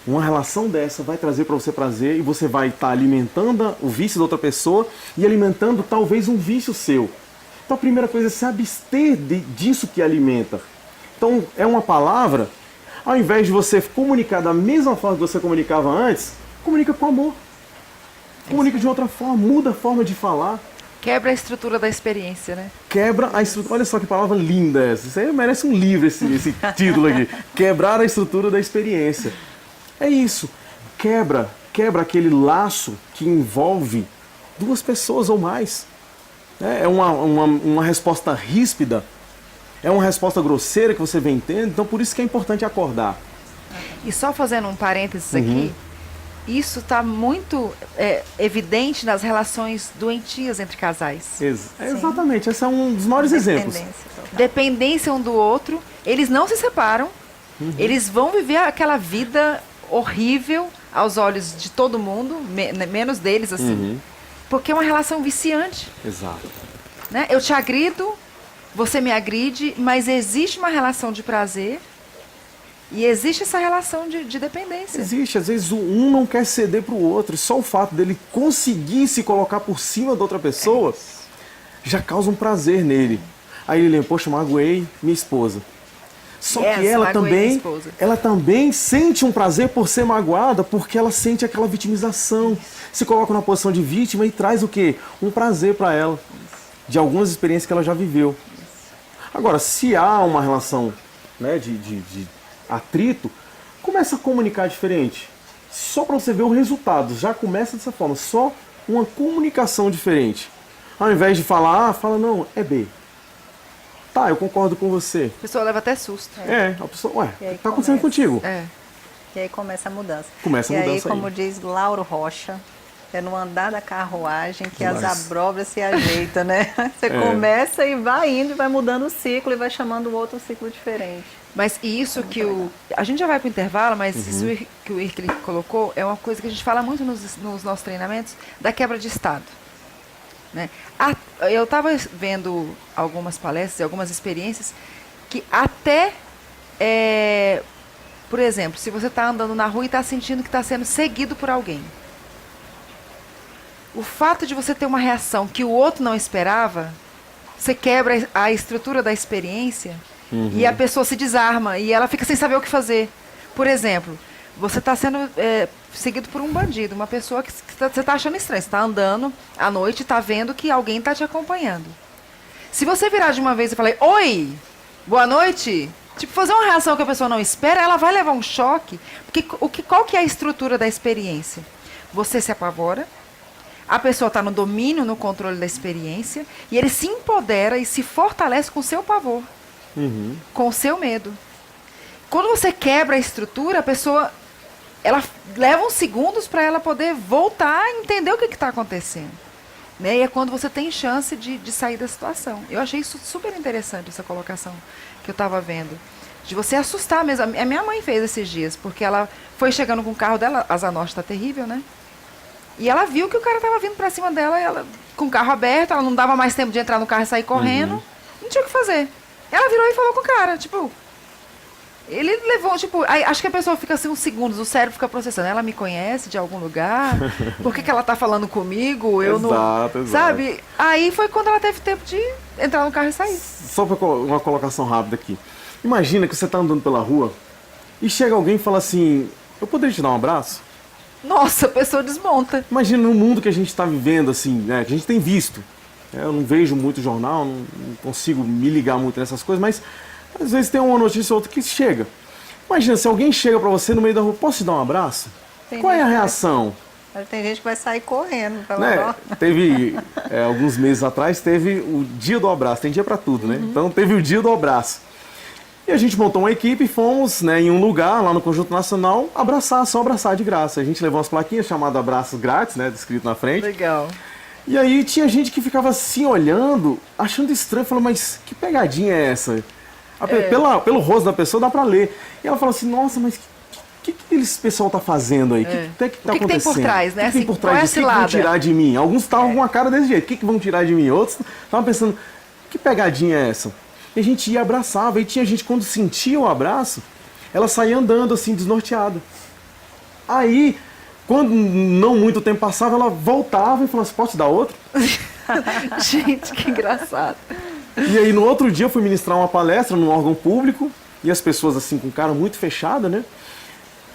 Uma relação dessa vai trazer para você prazer e você vai estar alimentando o vício da outra pessoa e alimentando talvez um vício seu. Então a primeira coisa é se abster disso que alimenta. Então é uma palavra, ao invés de você comunicar da mesma forma que você comunicava antes, comunica com amor. Comunica de outra forma, muda a forma de falar. Quebra a estrutura da experiência, né? Quebra a estrutura. Olha só que palavra linda essa. Isso aí merece um livro, esse título aqui. Quebrar a estrutura da experiência. É isso. Quebra aquele laço que envolve duas pessoas ou mais. É uma resposta ríspida, é uma resposta grosseira que você vem tendo, então por isso que é importante acordar. E só fazendo um parênteses aqui, isso está muito evidente nas relações doentias entre casais. Exatamente, esse é um dos maiores exemplos. Dependência um do outro, eles não se separam, eles vão viver aquela vida horrível aos olhos de todo mundo, menos deles, assim. Porque é uma relação viciante. Exato. Né? Eu te agrido, você me agride, mas existe uma relação de prazer e existe essa relação de dependência. Existe, às vezes um não quer ceder para o outro, e só o fato dele conseguir se colocar por cima da outra pessoa já causa um prazer nele. Aí ele lembra, poxa, magoei minha esposa. Só que ela também sente um prazer por ser magoada, porque ela sente aquela vitimização. Se coloca na posição de vítima e traz o quê? Um prazer para ela, de algumas experiências que ela já viveu. Agora, se há uma relação, né, de atrito, começa a comunicar diferente. Só para você ver o resultado, já começa dessa forma, só uma comunicação diferente. Ao invés de falar A, fala não, é B. Tá, eu concordo com você. A pessoa leva até susto. A pessoa, ué, o que tá acontecendo contigo? E aí começa a mudança. Começa a mudança aí, como diz Lauro Rocha, É no andar da carruagem que as abóboras se ajeitam, né? Você começa e vai indo, vai mudando o ciclo e vai chamando o outro ciclo diferente. Mas isso que a gente já vai para o intervalo, mas isso que o Irkley colocou é uma coisa que a gente fala muito nos nossos treinamentos, da quebra de estado. Né? Eu estava vendo algumas palestras, algumas experiências, que até, por exemplo, se você está andando na rua e está sentindo que está sendo seguido por alguém, o fato de você ter uma reação que o outro não esperava, você quebra a estrutura da experiência e a pessoa se desarma e ela fica sem saber o que fazer. Por exemplo, você está sendo seguido por um bandido, uma pessoa que você está achando estranho. Você está andando à noite e está vendo que alguém está te acompanhando. Se você virar de uma vez e falar, oi, boa noite, tipo, fazer uma reação que a pessoa não espera, ela vai levar um choque. Porque qual que é a estrutura da experiência? Você se apavora, a pessoa está no domínio, no controle da experiência, e ele se empodera e se fortalece com o seu pavor, com o seu medo. Quando você quebra a estrutura, a pessoa, ela leva uns segundos para ela poder voltar a entender o que está acontecendo. Né? E é quando você tem chance de sair da situação. Eu achei isso super interessante, essa colocação que eu estava vendo. De você assustar mesmo. A minha mãe fez esses dias, porque ela foi chegando com o carro dela, a Zanorte está terrível, né? E ela viu que o cara estava vindo para cima dela, ela, com o carro aberto, ela não dava mais tempo de entrar no carro e sair correndo. Não tinha o que fazer. Ela virou e falou com o cara, tipo... Ele levou, tipo... Acho que a pessoa fica assim uns segundos, o cérebro fica processando. Ela me conhece de algum lugar? Por que ela tá falando comigo? Eu Exato. Sabe? Aí foi quando ela teve tempo de entrar no carro e sair. Só uma colocação rápida aqui. Imagina que você tá andando pela rua e chega alguém e fala assim, eu poderia te dar um abraço? Nossa, a pessoa desmonta. Imagina no mundo que a gente está vivendo, assim, né, que a gente tem visto. Eu não vejo muito jornal, não consigo me ligar muito nessas coisas, mas às vezes tem uma notícia ou outra que chega. Imagina, se alguém chega para você no meio da rua, posso te dar um abraço? Qual é a reação? Tem gente que vai sair correndo. Né? Teve, alguns meses atrás, teve o dia do abraço. Tem dia para tudo, né? Então teve o dia do abraço. E a gente montou uma equipe e fomos, né, em um lugar, lá no Conjunto Nacional, só abraçar de graça. A gente levou umas plaquinhas chamadas abraços grátis, né, escrito na frente. Legal. E aí tinha gente que ficava assim olhando, achando estranho, falando, mas que pegadinha é essa? Pelo rosto da pessoa dá pra ler. E ela falou assim, nossa, mas o que esse pessoal tá fazendo aí? O que tá acontecendo? O que tem por trás, né? O que tem por trás disso? O que vão tirar de mim? Alguns estavam com a cara desse jeito, o que vão tirar de mim? Outros estavam pensando, que pegadinha é essa? E a gente ia abraçava, e tinha gente, quando sentia o abraço, ela saía andando assim, desnorteada. Aí, quando não muito tempo passava, ela voltava e falava assim, posso te dar outro? Gente, que engraçado. E aí, no outro dia, eu fui ministrar uma palestra num órgão público, e as pessoas assim, com cara muito fechada, né?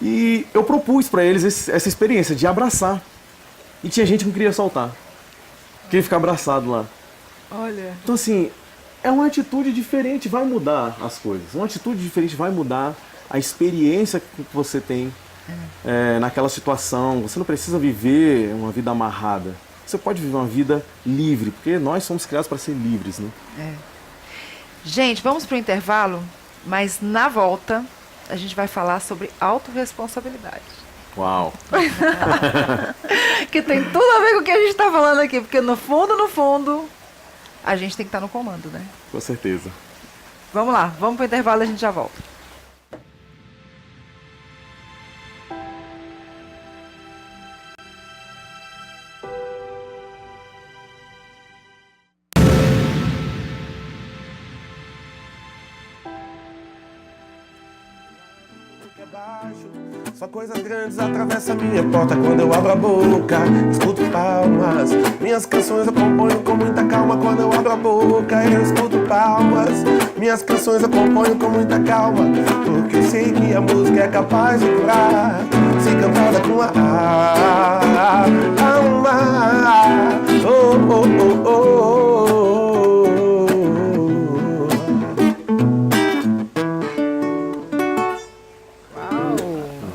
E eu propus para eles essa experiência de abraçar. E tinha gente que não queria soltar. Queria ficar abraçado lá. Olha. Então, assim... É uma atitude diferente, vai mudar as coisas. Uma atitude diferente vai mudar a experiência que você tem naquela situação. Você não precisa viver uma vida amarrada. Você pode viver uma vida livre, porque nós somos criados para ser livres, né? Gente, vamos para o intervalo, mas na volta a gente vai falar sobre autorresponsabilidade. Uau! Que tem tudo a ver com o que a gente está falando aqui, porque no fundo... a gente tem que estar no comando, né? Com certeza. Vamos lá, vamos para o intervalo e a gente já volta. Só coisas grandes atravessam minha porta quando eu abro a boca. Escuto palmas, minhas canções eu componho com muita calma. Quando eu abro a boca eu escuto palmas, minhas canções eu componho com muita calma. Porque eu sei que a música é capaz de curar, se cantada com a alma. Oh, oh, oh, oh.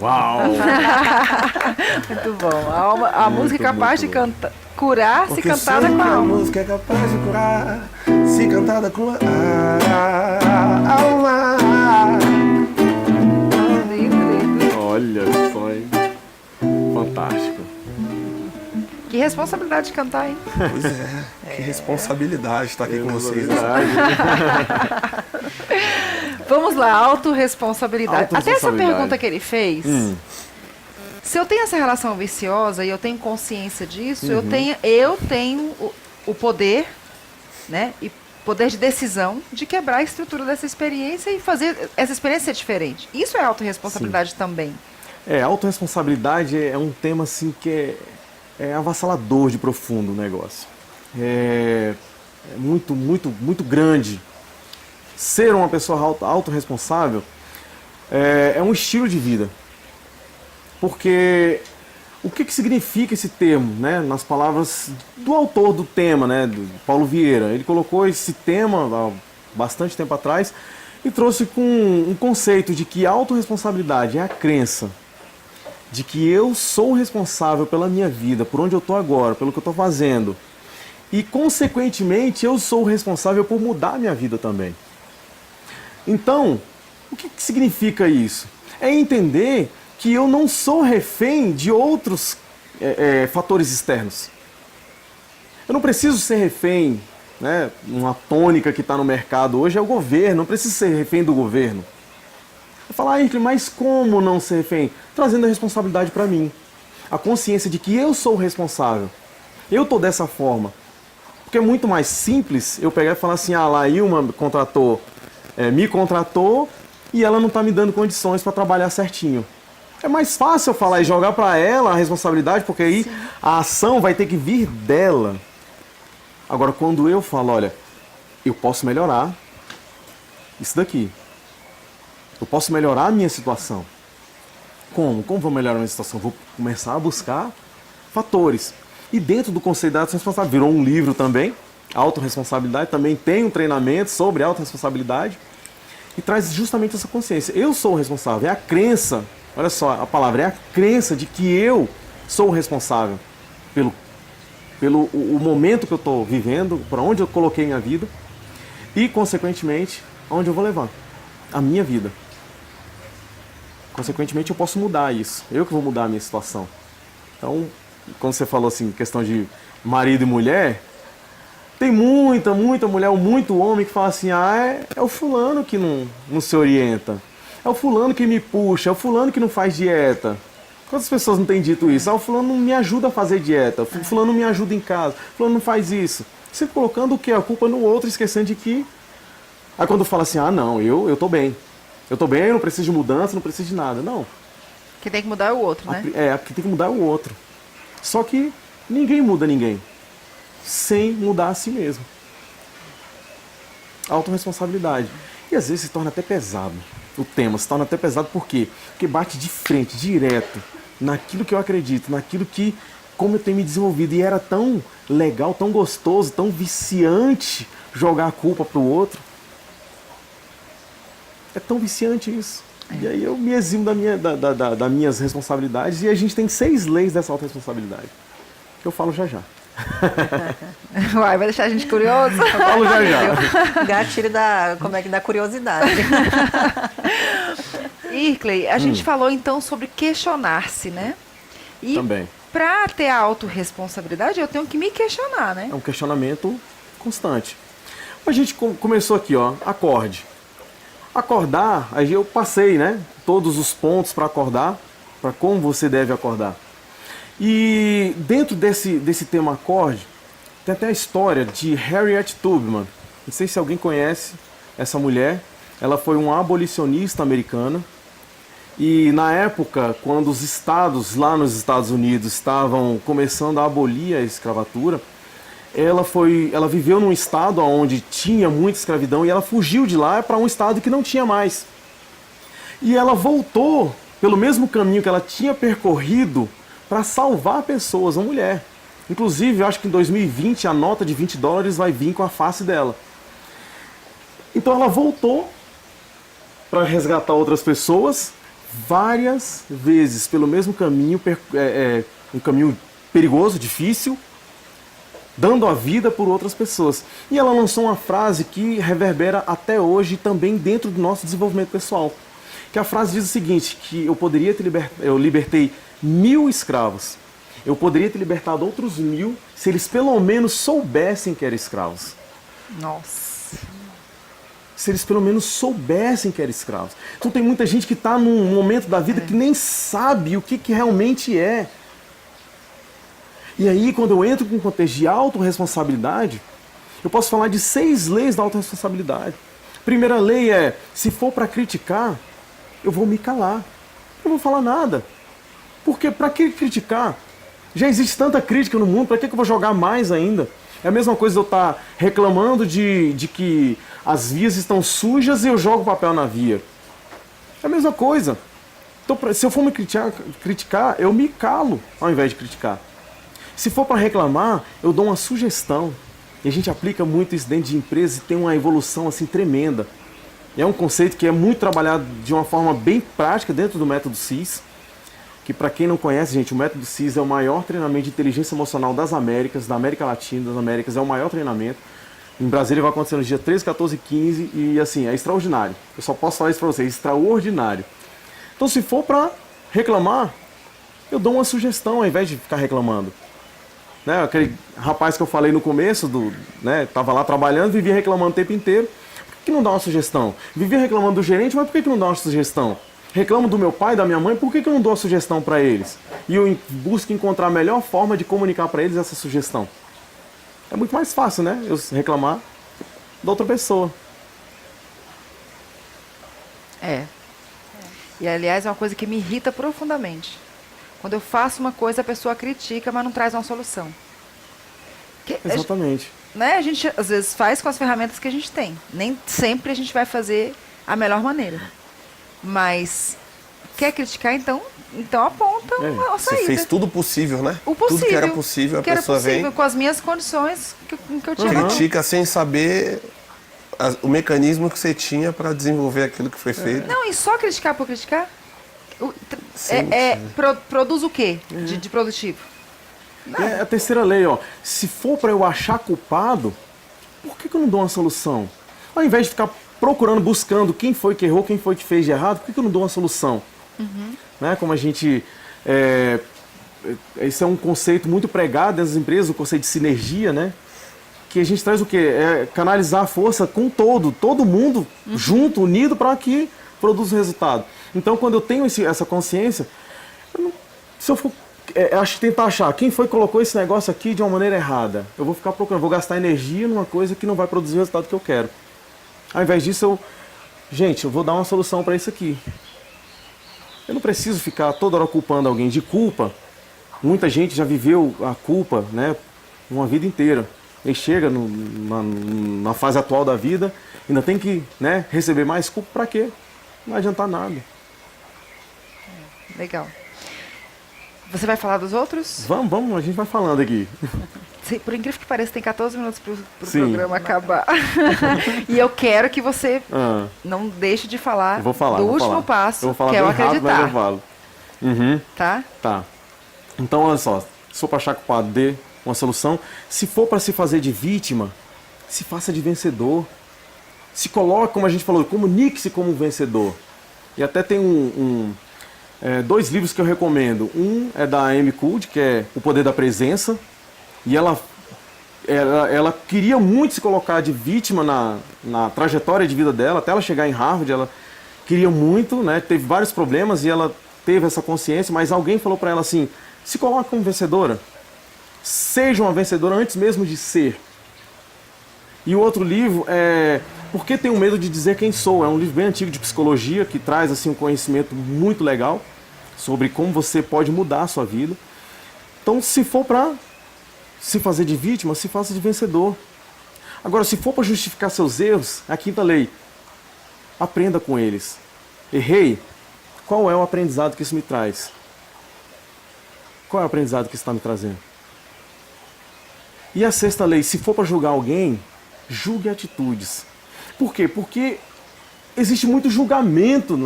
Uau! Muito bom. A música é capaz de curar se Porque cantada sei com a que alma. música é capaz de curar, se cantada com a alma. Lindo, lindo. Olha só, hein? Fantástico. Que responsabilidade de cantar, hein? Pois é, que responsabilidade estar aqui com vocês. Vamos lá, autorresponsabilidade. Até essa Autorresponsabilidade. pergunta que ele fez, se eu tenho essa relação viciosa e eu tenho consciência disso, eu tenho o poder, né? E poder de decisão de quebrar a estrutura dessa experiência e fazer essa experiência ser diferente. Isso é autorresponsabilidade também. Autorresponsabilidade é um tema assim que é avassalador de profundo o negócio. É muito, muito, muito grande. Ser uma pessoa autorresponsável é um estilo de vida. Porque o que significa esse termo, né? Nas palavras do autor do tema, né? Do Paulo Vieira. Ele colocou esse tema há bastante tempo atrás e trouxe com um conceito de que autorresponsabilidade é a crença de que eu sou responsável pela minha vida, por onde eu estou agora, pelo que eu estou fazendo. E, consequentemente, eu sou responsável por mudar a minha vida também. Então, o que significa isso? É entender que eu não sou refém de outros fatores externos. Eu não preciso ser refém, né? Uma tônica que está no mercado hoje é o governo, não preciso ser refém do governo. Eu falo, mas como não ser refém? Trazendo a responsabilidade para mim. A consciência de que eu sou o responsável. Eu estou dessa forma. Porque é muito mais simples eu pegar e falar assim, Laílma me contratou e ela não está me dando condições para trabalhar certinho. É mais fácil eu falar e jogar para ela a responsabilidade, porque aí a ação vai ter que vir dela. Agora, quando eu falo, olha, eu posso melhorar isso daqui. Eu posso melhorar a minha situação. Como? Como vou melhorar a minha situação? Vou começar a buscar fatores. E dentro do conceito da autorresponsabilidade, virou um livro também, autorresponsabilidade, também tem um treinamento sobre autorresponsabilidade e traz justamente essa consciência. Eu sou o responsável, é a crença, olha só a palavra, é a crença de que eu sou o responsável pelo o momento que eu estou vivendo, para onde eu coloquei minha vida e, consequentemente, aonde eu vou levar a minha vida. Consequentemente, eu posso mudar isso. Eu que vou mudar a minha situação. Então, quando você falou assim, questão de marido e mulher, tem muita mulher, muito homem que fala assim, é o fulano que não se orienta. É o fulano que me puxa, é o fulano que não faz dieta. Quantas pessoas não têm dito isso? O fulano não me ajuda a fazer dieta, o fulano não me ajuda em casa, o fulano não faz isso. Você colocando o quê? A culpa no outro, esquecendo de que... Aí quando fala assim, não, eu tô bem. Eu tô bem, eu não preciso de mudança, não preciso de nada. Não. Quem tem que mudar é o outro, né? Quem tem que mudar é o outro. Só que ninguém muda ninguém sem mudar a si mesmo. Autorresponsabilidade. E às vezes se torna até pesado. O tema se torna até pesado por quê? Porque bate de frente, direto, naquilo que eu acredito, naquilo que, como eu tenho me desenvolvido. E era tão legal, tão gostoso, tão viciante jogar a culpa pro outro. É tão viciante isso. E aí eu me eximo das minhas responsabilidades e a gente tem 6 leis dessa autorresponsabilidade. Que eu falo já já. Vai deixar a gente curioso? Eu falo já já. Gatilho da curiosidade. Irkley, a gente falou então sobre questionar-se, né? E também. Para ter a autorresponsabilidade, eu tenho que me questionar, né? É um questionamento constante. A gente começou aqui, acorde. Acordar, aí eu passei, né? Todos os pontos para acordar, para como você deve acordar. E dentro desse tema acorde, tem até a história de Harriet Tubman. Não sei se alguém conhece essa mulher. Ela foi uma abolicionista americana. E na época, quando os estados lá nos Estados Unidos estavam começando a abolir a escravatura, ela viveu num estado onde tinha muita escravidão e ela fugiu de lá para um estado que não tinha mais. E ela voltou pelo mesmo caminho que ela tinha percorrido para salvar pessoas, uma mulher. Inclusive, eu acho que em 2020 a nota de $20 vai vir com a face dela. Então ela voltou para resgatar outras pessoas várias vezes pelo mesmo caminho, um caminho perigoso, difícil, dando a vida por outras pessoas. E ela lançou uma frase que reverbera até hoje também dentro do nosso desenvolvimento pessoal. Que a frase diz o seguinte, que eu libertei 1000 escravos. eu poderia ter libertado outros 1000 se eles pelo menos soubessem que eram escravos. Nossa. Se eles pelo menos soubessem que eram escravos. Então tem muita gente que está num momento da vida que nem sabe o que realmente é. E aí, quando eu entro com um contexto de autorresponsabilidade, eu posso falar de 6 leis da autorresponsabilidade. Primeira lei é, se for para criticar, eu vou me calar. Eu não vou falar nada. Porque para que criticar? Já existe tanta crítica no mundo, para que eu vou jogar mais ainda? É a mesma coisa de eu estar reclamando de que as vias estão sujas e eu jogo papel na via. É a mesma coisa. Então, se eu for me criticar, eu me calo ao invés de criticar. Se for para reclamar, eu dou uma sugestão. E a gente aplica muito isso dentro de empresas e tem uma evolução assim tremenda. É um conceito que é muito trabalhado de uma forma bem prática dentro do método CIS. Que para quem não conhece, gente, o método CIS é o maior treinamento de inteligência emocional das Américas, da América Latina, das Américas, é o maior treinamento. Em Brasília vai acontecer nos dias 13, 14 e 15 e assim, é extraordinário. Eu só posso falar isso para vocês, extraordinário. Então se for para reclamar, eu dou uma sugestão ao invés de ficar reclamando. Né, aquele rapaz que eu falei no começo, tava lá trabalhando, vivia reclamando o tempo inteiro. Por que não dá uma sugestão? Vivia reclamando do gerente, mas por que não dá uma sugestão? Reclamo do meu pai, da minha mãe, por que eu não dou uma sugestão para eles? E eu busco encontrar a melhor forma de comunicar para eles essa sugestão. É muito mais fácil, né? Eu reclamar da outra pessoa. É. E, aliás, é uma coisa que me irrita profundamente. Quando eu faço uma coisa, a pessoa critica, mas não traz uma solução. Exatamente. A gente, às vezes, faz com as ferramentas que a gente tem. Nem sempre a gente vai fazer a melhor maneira. Mas quer criticar, então aponta uma saída. Você fez tudo possível, né? O possível. Tudo que era possível, a pessoa vem... com as minhas condições que eu tinha. Critica sem saber o mecanismo que você tinha para desenvolver aquilo que foi feito. Não, e só criticar por criticar? Sim, Produz o quê de produtivo? É a terceira lei, ó. Se for para eu achar culpado, por que eu não dou uma solução? Ao invés de ficar procurando, buscando quem foi que errou, quem foi que fez de errado, por que eu não dou uma solução? Né? Como a gente... esse é um conceito muito pregado das empresas, o conceito de sinergia, né? Que a gente traz o quê? Canalizar a força com todo mundo junto, unido, para que produza o resultado. Então, quando eu tenho essa consciência, se eu for tentar achar quem foi que colocou esse negócio aqui de uma maneira errada, eu vou ficar procurando, vou gastar energia numa coisa que não vai produzir o resultado que eu quero. Ao invés disso, eu vou dar uma solução para isso aqui. Eu não preciso ficar toda hora culpando alguém de culpa. Muita gente já viveu a culpa, né, uma vida inteira. E chega na fase atual da vida, ainda tem que, né, receber mais culpa para quê? Não vai adiantar nada. Legal. Você vai falar dos outros? Vamos, a gente vai falando aqui. Por incrível que pareça, tem 14 minutos para o Sim. programa acabar. E eu quero que você não deixe de falar do último passo, que é o acreditar. Eu falo. Tá? Tá. Então, olha só. Se for para achar culpado, dê uma solução. Se for para se fazer de vítima, se faça de vencedor. Se coloque, como a gente falou, comunique-se como um vencedor. E até tem 2 livros que eu recomendo. Um é da Amy Cuddy, que é O Poder da Presença. E ela queria muito se colocar de vítima na trajetória de vida dela, até ela chegar em Harvard. Ela queria muito, né? Teve vários problemas e ela teve essa consciência, mas alguém falou para ela assim, se coloque como vencedora. Seja uma vencedora antes mesmo de ser. E o outro livro é Por que Tenho Medo de Dizer Quem Sou? É um livro bem antigo de psicologia que traz assim, um conhecimento muito legal sobre como você pode mudar a sua vida. Então, se for para se fazer de vítima, se faça de vencedor. Agora, se for para justificar seus erros, é a 5ª lei. Aprenda com eles. Errei. Qual é o aprendizado que isso me traz? Qual é o aprendizado que isso está me trazendo? E a 6ª lei, se for para julgar alguém, julgue atitudes. Por quê? Porque existe muito julgamento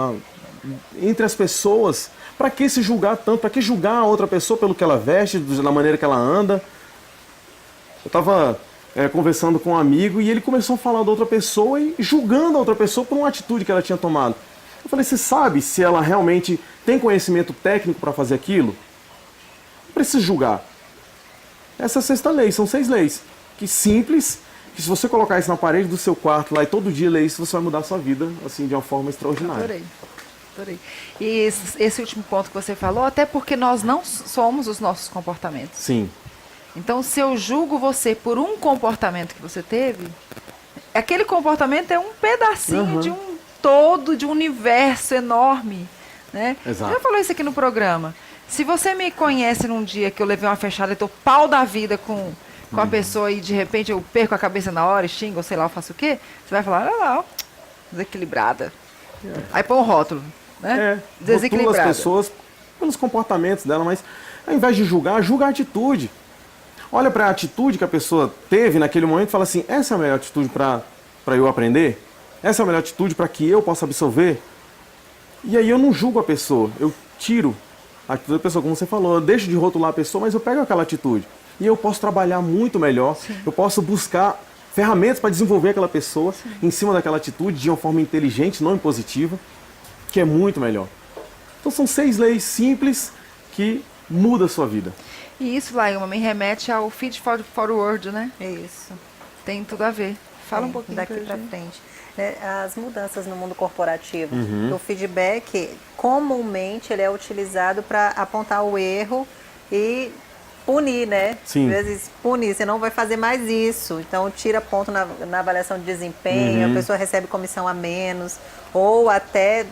entre as pessoas. Para que se julgar tanto? Para que julgar a outra pessoa pelo que ela veste, da maneira que ela anda? Eu estava conversando com um amigo e ele começou a falar da outra pessoa e julgando a outra pessoa por uma atitude que ela tinha tomado. Eu falei, você sabe se ela realmente tem conhecimento técnico para fazer aquilo? Não precisa julgar. Essa é a sexta lei, são 6 leis. Que simples, que se você colocar isso na parede do seu quarto lá e todo dia ler isso, você vai mudar a sua vida, assim, de uma forma extraordinária. Adorei. Adorei. E esse último ponto que você falou, até porque nós não somos os nossos comportamentos. Sim. Então, se eu julgo você por um comportamento que você teve, aquele comportamento é um pedacinho de um todo, de um universo enorme, né? Exato. Já falou isso aqui no programa. Se você me conhece num dia que eu levei uma fechada e tô pau da vida com a pessoa e de repente eu perco a cabeça na hora e xingo, ou sei lá, eu faço o quê? Você vai falar, olha lá, desequilibrada. Aí põe um rótulo, né? Rotula as pessoas pelos comportamentos dela, mas ao invés de julgar, julga a atitude. Olha para a atitude que a pessoa teve naquele momento e fala assim, essa é a melhor atitude para eu aprender? Essa é a melhor atitude para que eu possa absorver? E aí eu não julgo a pessoa, eu tiro a atitude da pessoa, como você falou, eu deixo de rotular a pessoa, mas eu pego aquela atitude. E eu posso trabalhar muito melhor, eu posso buscar ferramentas para desenvolver aquela pessoa em cima daquela atitude de uma forma inteligente, não impositiva, que é muito melhor. Então são 6 leis simples que mudam a sua vida. E isso, Laíma, me remete ao feed forward, né? Isso. Tem tudo a ver. Fala um pouquinho daqui pra para gente. frente. As mudanças no mundo corporativo. O feedback, comumente, ele é utilizado para apontar o erro e punir, né? Sim. Às vezes punir, você não vai fazer mais isso. Então tira ponto na avaliação de desempenho, a pessoa recebe comissão a menos, ou até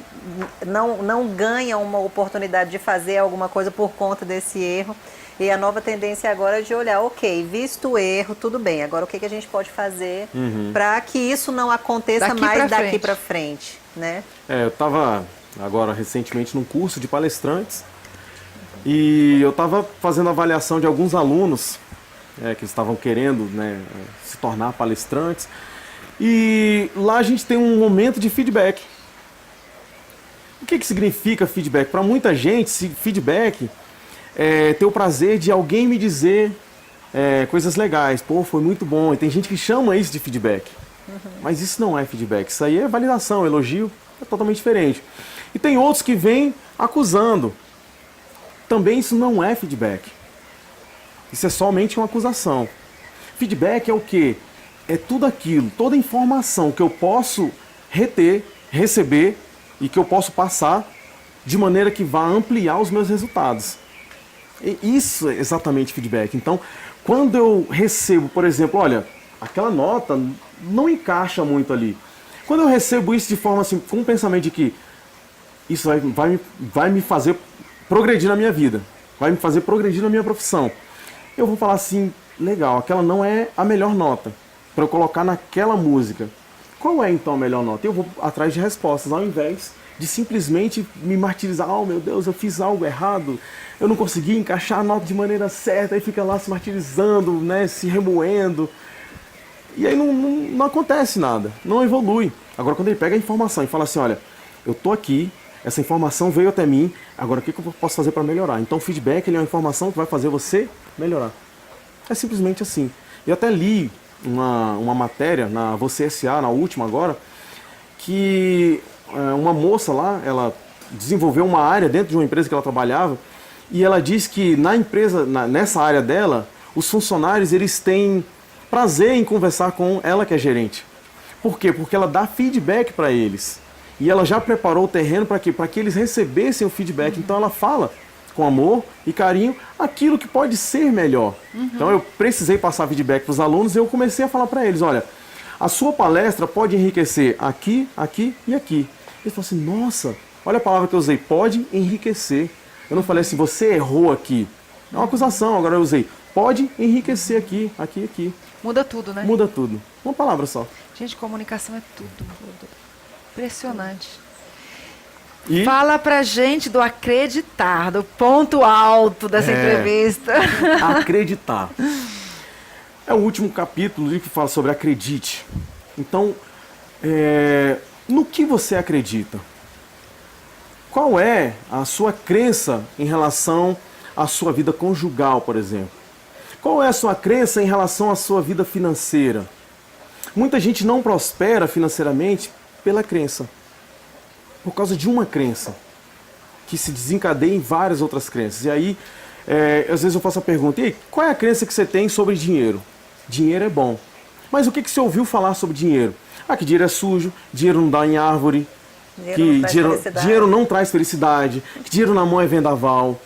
não ganha uma oportunidade de fazer alguma coisa por conta desse erro. E a nova tendência agora é de olhar, ok, visto o erro, tudo bem, agora o que a gente pode fazer para que isso não aconteça mais daqui para frente, né? Eu estava agora recentemente num curso de palestrantes e eu estava fazendo avaliação de alguns alunos que estavam querendo, né, se tornar palestrantes, e lá a gente tem um momento de feedback. O que significa feedback? Para muita gente, feedback ter o prazer de alguém me dizer coisas legais. Pô, foi muito bom. E tem gente que chama isso de feedback. Mas isso não é feedback. Isso aí é validação, elogio. É totalmente diferente. E tem outros que vêm acusando. Também isso não é feedback. Isso é somente uma acusação. Feedback é o quê? É tudo aquilo, toda informação que eu posso reter, receber e que eu posso passar de maneira que vá ampliar os meus resultados. E isso é exatamente feedback. Então, quando eu recebo, por exemplo, olha, aquela nota não encaixa muito ali. Quando eu recebo isso de forma assim, com o pensamento de que isso vai me fazer progredir na minha vida, vai me fazer progredir na minha profissão, eu vou falar assim, legal, aquela não é a melhor nota para eu colocar naquela música. Qual é então a melhor nota? Eu vou atrás de respostas, ao invés de simplesmente me martirizar, oh meu Deus, eu fiz algo errado, eu não consegui encaixar a nota de maneira certa, aí fica lá se martirizando, né, se remoendo, e aí não acontece nada, não evolui. Agora quando ele pega a informação e fala assim, olha, eu tô aqui, essa informação veio até mim, agora o que eu posso fazer para melhorar? Então o feedback ele é uma informação que vai fazer você melhorar. É simplesmente assim. Eu até li uma matéria na Você S.A., na última agora, que uma moça lá, ela desenvolveu uma área dentro de uma empresa que ela trabalhava, e ela diz que na empresa, nessa área dela, os funcionários eles têm prazer em conversar com ela que é gerente. Por quê? Porque ela dá feedback para eles. E ela já preparou o terreno para quê? Para que eles recebessem o feedback. Então ela fala com amor e carinho aquilo que pode ser melhor. Então eu precisei passar feedback para os alunos e eu comecei a falar para eles, olha, a sua palestra pode enriquecer aqui, aqui e aqui. Eles falaram assim, nossa, olha a palavra que eu usei, pode enriquecer. Eu não falei assim, você errou aqui. É uma acusação, agora eu usei, pode enriquecer aqui, aqui e aqui. Muda tudo, né? Muda tudo. Uma palavra só. Gente, comunicação é tudo. Impressionante. E Fala pra gente do acreditar, do ponto alto dessa entrevista. acreditar. É o último capítulo do livro que fala sobre acredite. Então, no que você acredita? Qual é a sua crença em relação à sua vida conjugal, por exemplo? Qual é a sua crença em relação à sua vida financeira? Muita gente não prospera financeiramente pela crença. Por causa de uma crença, que se desencadeia em várias outras crenças. E aí, às vezes eu faço a pergunta, e aí, qual é a crença que você tem sobre dinheiro? Dinheiro é bom. Mas o que você ouviu falar sobre dinheiro? Ah, que dinheiro é sujo, dinheiro não dá em árvore, que dinheiro não traz felicidade, que dinheiro na mão é vendaval.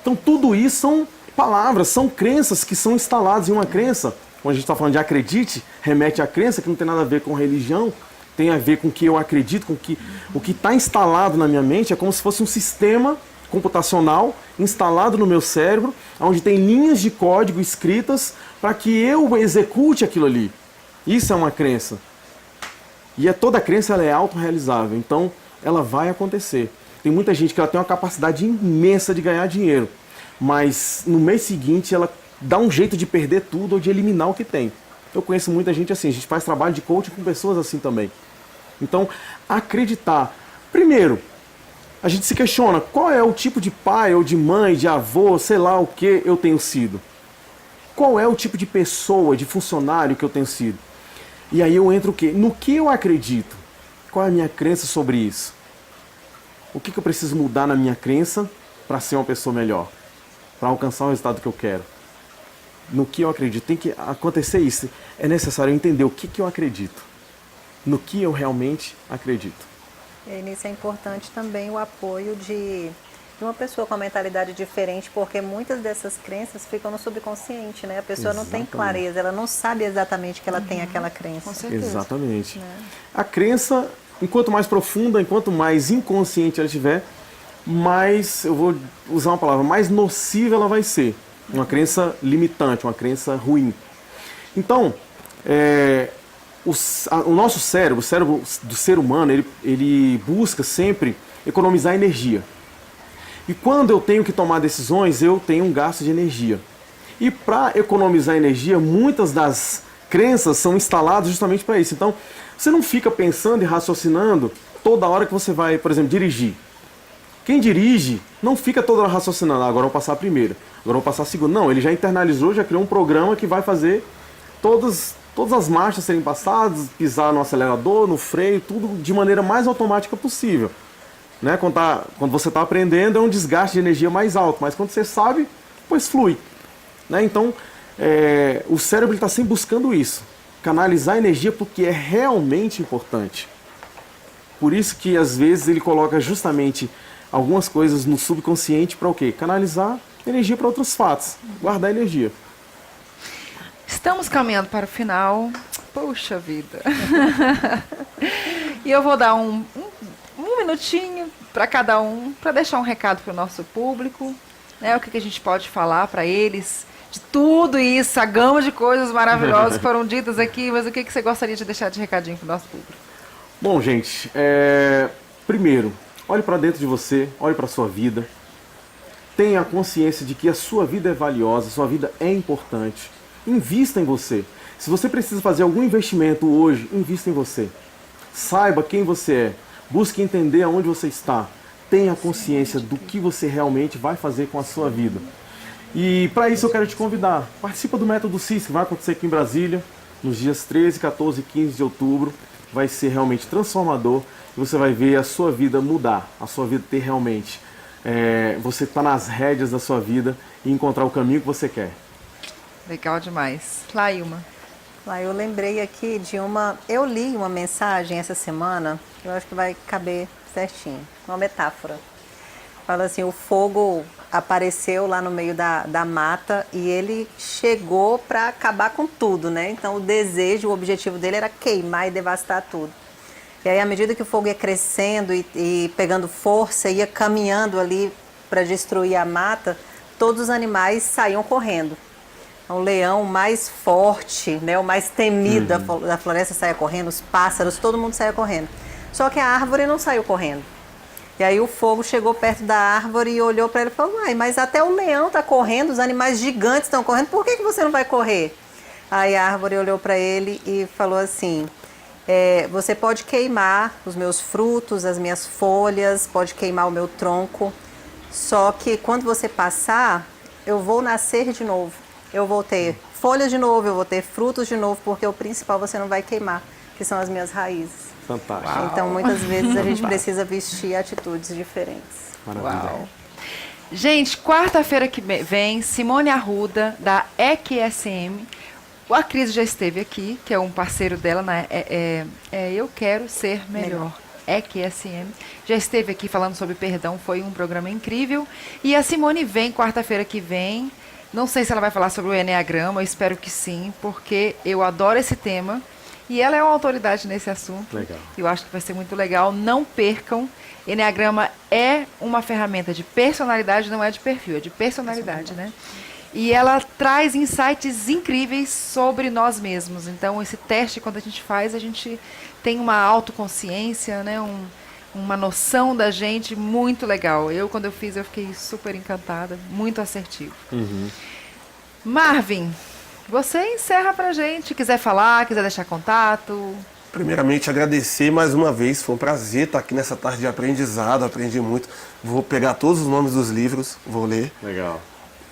Então tudo isso são palavras, são crenças que são instaladas em uma crença. Quando a gente está falando de acredite, remete à crença que não tem nada a ver com religião, tem a ver com o que eu acredito, com o que está instalado na minha mente, é como se fosse um sistema computacional instalado no meu cérebro, onde tem linhas de código escritas para que eu execute aquilo ali. Isso é uma crença. E toda crença ela é autorrealizável, então ela vai acontecer. Tem muita gente que ela tem uma capacidade imensa de ganhar dinheiro, mas no mês seguinte ela dá um jeito de perder tudo ou de eliminar o que tem. Eu conheço muita gente assim, a gente faz trabalho de coaching com pessoas assim também. Então, acreditar. Primeiro, a gente se questiona qual é o tipo de pai ou de mãe, de avô, sei lá o que eu tenho sido. Qual é o tipo de pessoa, de funcionário que eu tenho sido. E aí eu entro o quê? No que eu acredito. Qual é a minha crença sobre isso? O que eu preciso mudar na minha crença para ser uma pessoa melhor? Para alcançar o resultado que eu quero? No que eu acredito. Tem que acontecer isso. É necessário eu entender o que eu acredito. No que eu realmente acredito. E nisso é importante também o apoio de uma pessoa com uma mentalidade diferente, porque muitas dessas crenças ficam no subconsciente, né? A pessoa não tem clareza, ela não sabe exatamente que ela tem aquela crença. Com certeza. Exatamente. A crença, enquanto mais profunda, enquanto mais inconsciente ela estiver, mais, eu vou usar uma palavra, mais nociva ela vai ser. Uma crença limitante, uma crença ruim. Então, o nosso cérebro, o cérebro do ser humano, ele busca sempre economizar energia. E quando eu tenho que tomar decisões, eu tenho um gasto de energia. E para economizar energia, muitas das crenças são instaladas justamente para isso. Então, você não fica pensando e raciocinando toda hora que você vai, por exemplo, dirigir. Quem dirige não fica toda hora raciocinando, agora eu vou passar a primeira, agora eu vou passar a segunda. Não, ele já internalizou, já criou um programa que vai fazer todas as marchas serem passadas, pisar no acelerador, no freio, tudo de maneira mais automática possível. Né? Quando você está aprendendo é um desgaste de energia mais alto, mas quando você sabe, pois flui. Né? Então, o cérebro está sempre buscando isso, canalizar energia porque é realmente importante. Por isso que às vezes ele coloca justamente algumas coisas no subconsciente para o quê? Canalizar energia para outros fatos, guardar energia. Estamos caminhando para o final. Puxa vida. E eu vou dar um minutinho para cada um, para deixar um recado para o nosso público, né? O que a gente pode falar para eles de tudo isso, a gama de coisas maravilosas que foram ditas aqui, mas o que você gostaria de deixar de recadinho para o nosso público? Bom, gente, primeiro, olhe para dentro de você, olhe para a sua vida, tenha a consciência de que a sua vida é valiosa, a sua vida é importante, invista em você. Se você precisa fazer algum investimento hoje, invista em você. Saiba quem você é, busque entender aonde você está, tenha consciência do que você realmente vai fazer com a sua vida. E para isso eu quero te convidar, participa do Método CIS, que vai acontecer aqui em Brasília, nos dias 13, 14 e 15 de outubro. Vai ser realmente transformador e você vai ver a sua vida mudar, a sua vida ter realmente, você estar nas rédeas da sua vida e encontrar o caminho que você quer. Legal demais. Laílma. Eu lembrei aqui eu li uma mensagem essa semana, eu acho que vai caber certinho, uma metáfora. Fala assim, o fogo apareceu lá no meio da mata e ele chegou para acabar com tudo, né? Então o objetivo dele era queimar e devastar tudo. E aí à medida que o fogo ia crescendo e pegando força, ia caminhando ali para destruir a mata, todos os animais saíam correndo. O leão mais forte, né, o mais temido da floresta saia correndo, os pássaros, todo mundo saia correndo. Só que a árvore não saiu correndo. E aí o fogo chegou perto da árvore e olhou para ele e falou, mas até o leão está correndo, os animais gigantes estão correndo, por que você não vai correr? Aí a árvore olhou para ele e falou assim, você pode queimar os meus frutos, as minhas folhas, pode queimar o meu tronco, só que quando você passar, eu vou nascer de novo, eu vou ter folhas de novo, eu vou ter frutos de novo, porque o principal você não vai queimar, que são as minhas raízes. Fantástico. Então, muitas vezes a gente precisa vestir atitudes diferentes. Maravilha. Uau. Gente, quarta-feira que vem, Simone Arruda, da EQSM. A Cris já esteve aqui, que é um parceiro dela na Eu Quero Ser Melhor. EQSM. Já esteve aqui falando sobre perdão, foi um programa incrível. E a Simone vem quarta-feira que vem. Não sei se ela vai falar sobre o Eneagrama, eu espero que sim, porque eu adoro esse tema. E ela é uma autoridade nesse assunto. Legal. Eu acho que vai ser muito legal. Não percam. Eneagrama é uma ferramenta de personalidade, não é de perfil, é de personalidade, né? E ela traz insights incríveis sobre nós mesmos. Então, esse teste, quando a gente tem uma autoconsciência, né? Uma noção da gente muito legal. Quando eu fiz, eu fiquei super encantada, muito assertivo. Marvin, você encerra pra gente. Quiser falar, quiser deixar contato. Primeiramente, agradecer mais uma vez. Foi um prazer estar aqui nessa tarde de aprendizado. Aprendi muito. Vou pegar todos os nomes dos livros, vou ler. Legal.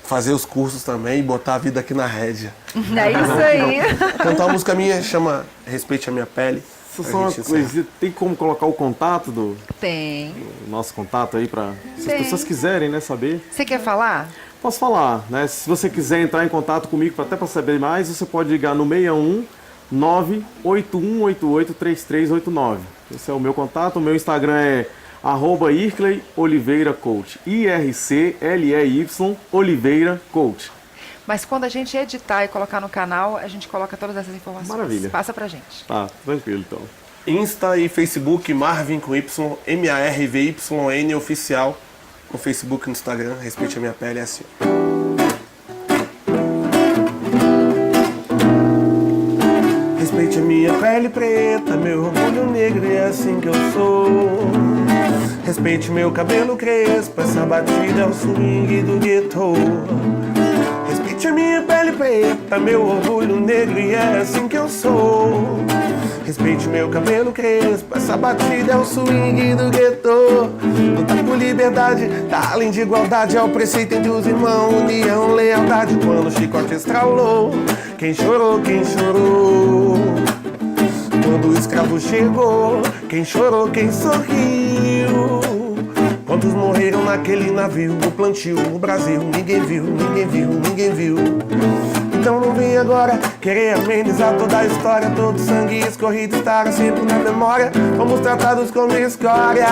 Fazer os cursos também e botar a vida aqui na rédea. É isso aí. Cantar uma música minha, chama Respeite a Minha Pele. Só uma coisa, tem como colocar o contato Tem. o nosso contato aí para se as Tem. pessoas quiserem, né, saber? Você quer falar? Posso falar, né? Se você quiser entrar em contato comigo até para saber mais, você pode ligar no 61 98188 3389. Esse é o meu contato. O meu Instagram é @Ircley Oliveira Coach. IRCLEY Oliveira Coach. Mas quando a gente editar e colocar no canal, a gente coloca todas essas informações. Maravilha. Passa pra gente. Tá, tranquilo então. Insta e Facebook, Marvin com Y, MARVYN oficial. No Facebook e no Instagram, Respeite a Minha Pele, é assim. Respeite a minha pele preta, meu orgulho negro, é assim que eu sou. Respeite meu cabelo crespo, essa batida é o swing do gueto. Respeite a minha pele preta, meu orgulho negro, e é assim que eu sou. Respeite meu cabelo crespo, essa batida é o swing do gueto. Lutar por liberdade, tá além de igualdade, é o preceito entre os irmãos, união, lealdade. Quando o chicote estralou, quem chorou, quem chorou? Quando o escravo chegou, quem chorou, quem sorriu? Quantos morreram naquele navio, no plantio, no Brasil? Ninguém viu, ninguém viu, ninguém viu. Então não vem agora querer amenizar toda a história. Todo sangue escorrido estará sempre na memória. Vamos tratados como escória.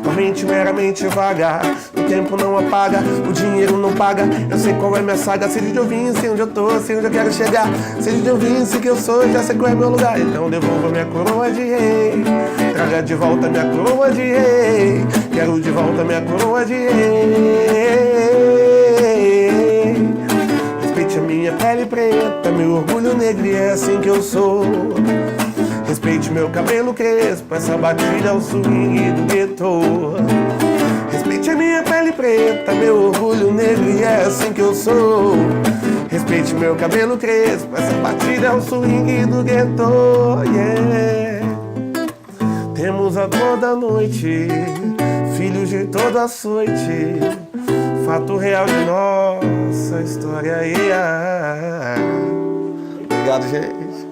Com a mente meramente vaga, o tempo não apaga, o dinheiro não paga. Eu sei qual é minha saga, sei de onde eu vim, sei onde eu tô, sei onde eu quero chegar. Sei de onde eu vim, sei que eu sou, já sei qual é meu lugar. Então devolva minha coroa de rei, traga de volta minha coroa de rei. Quero de volta minha coroa de rei. Respeite a minha pele preta, meu orgulho negro, e é assim que eu sou. Respeite meu cabelo crespo, essa batida é o swing do gueto. Respeite a minha pele preta, meu orgulho negro, e é assim que eu sou. Respeite meu cabelo crespo, essa batida é o swing do gueto. Yeah. Temos a toda noite, filhos de toda açoite, fato real de nossa história. Yeah. Obrigado, gente.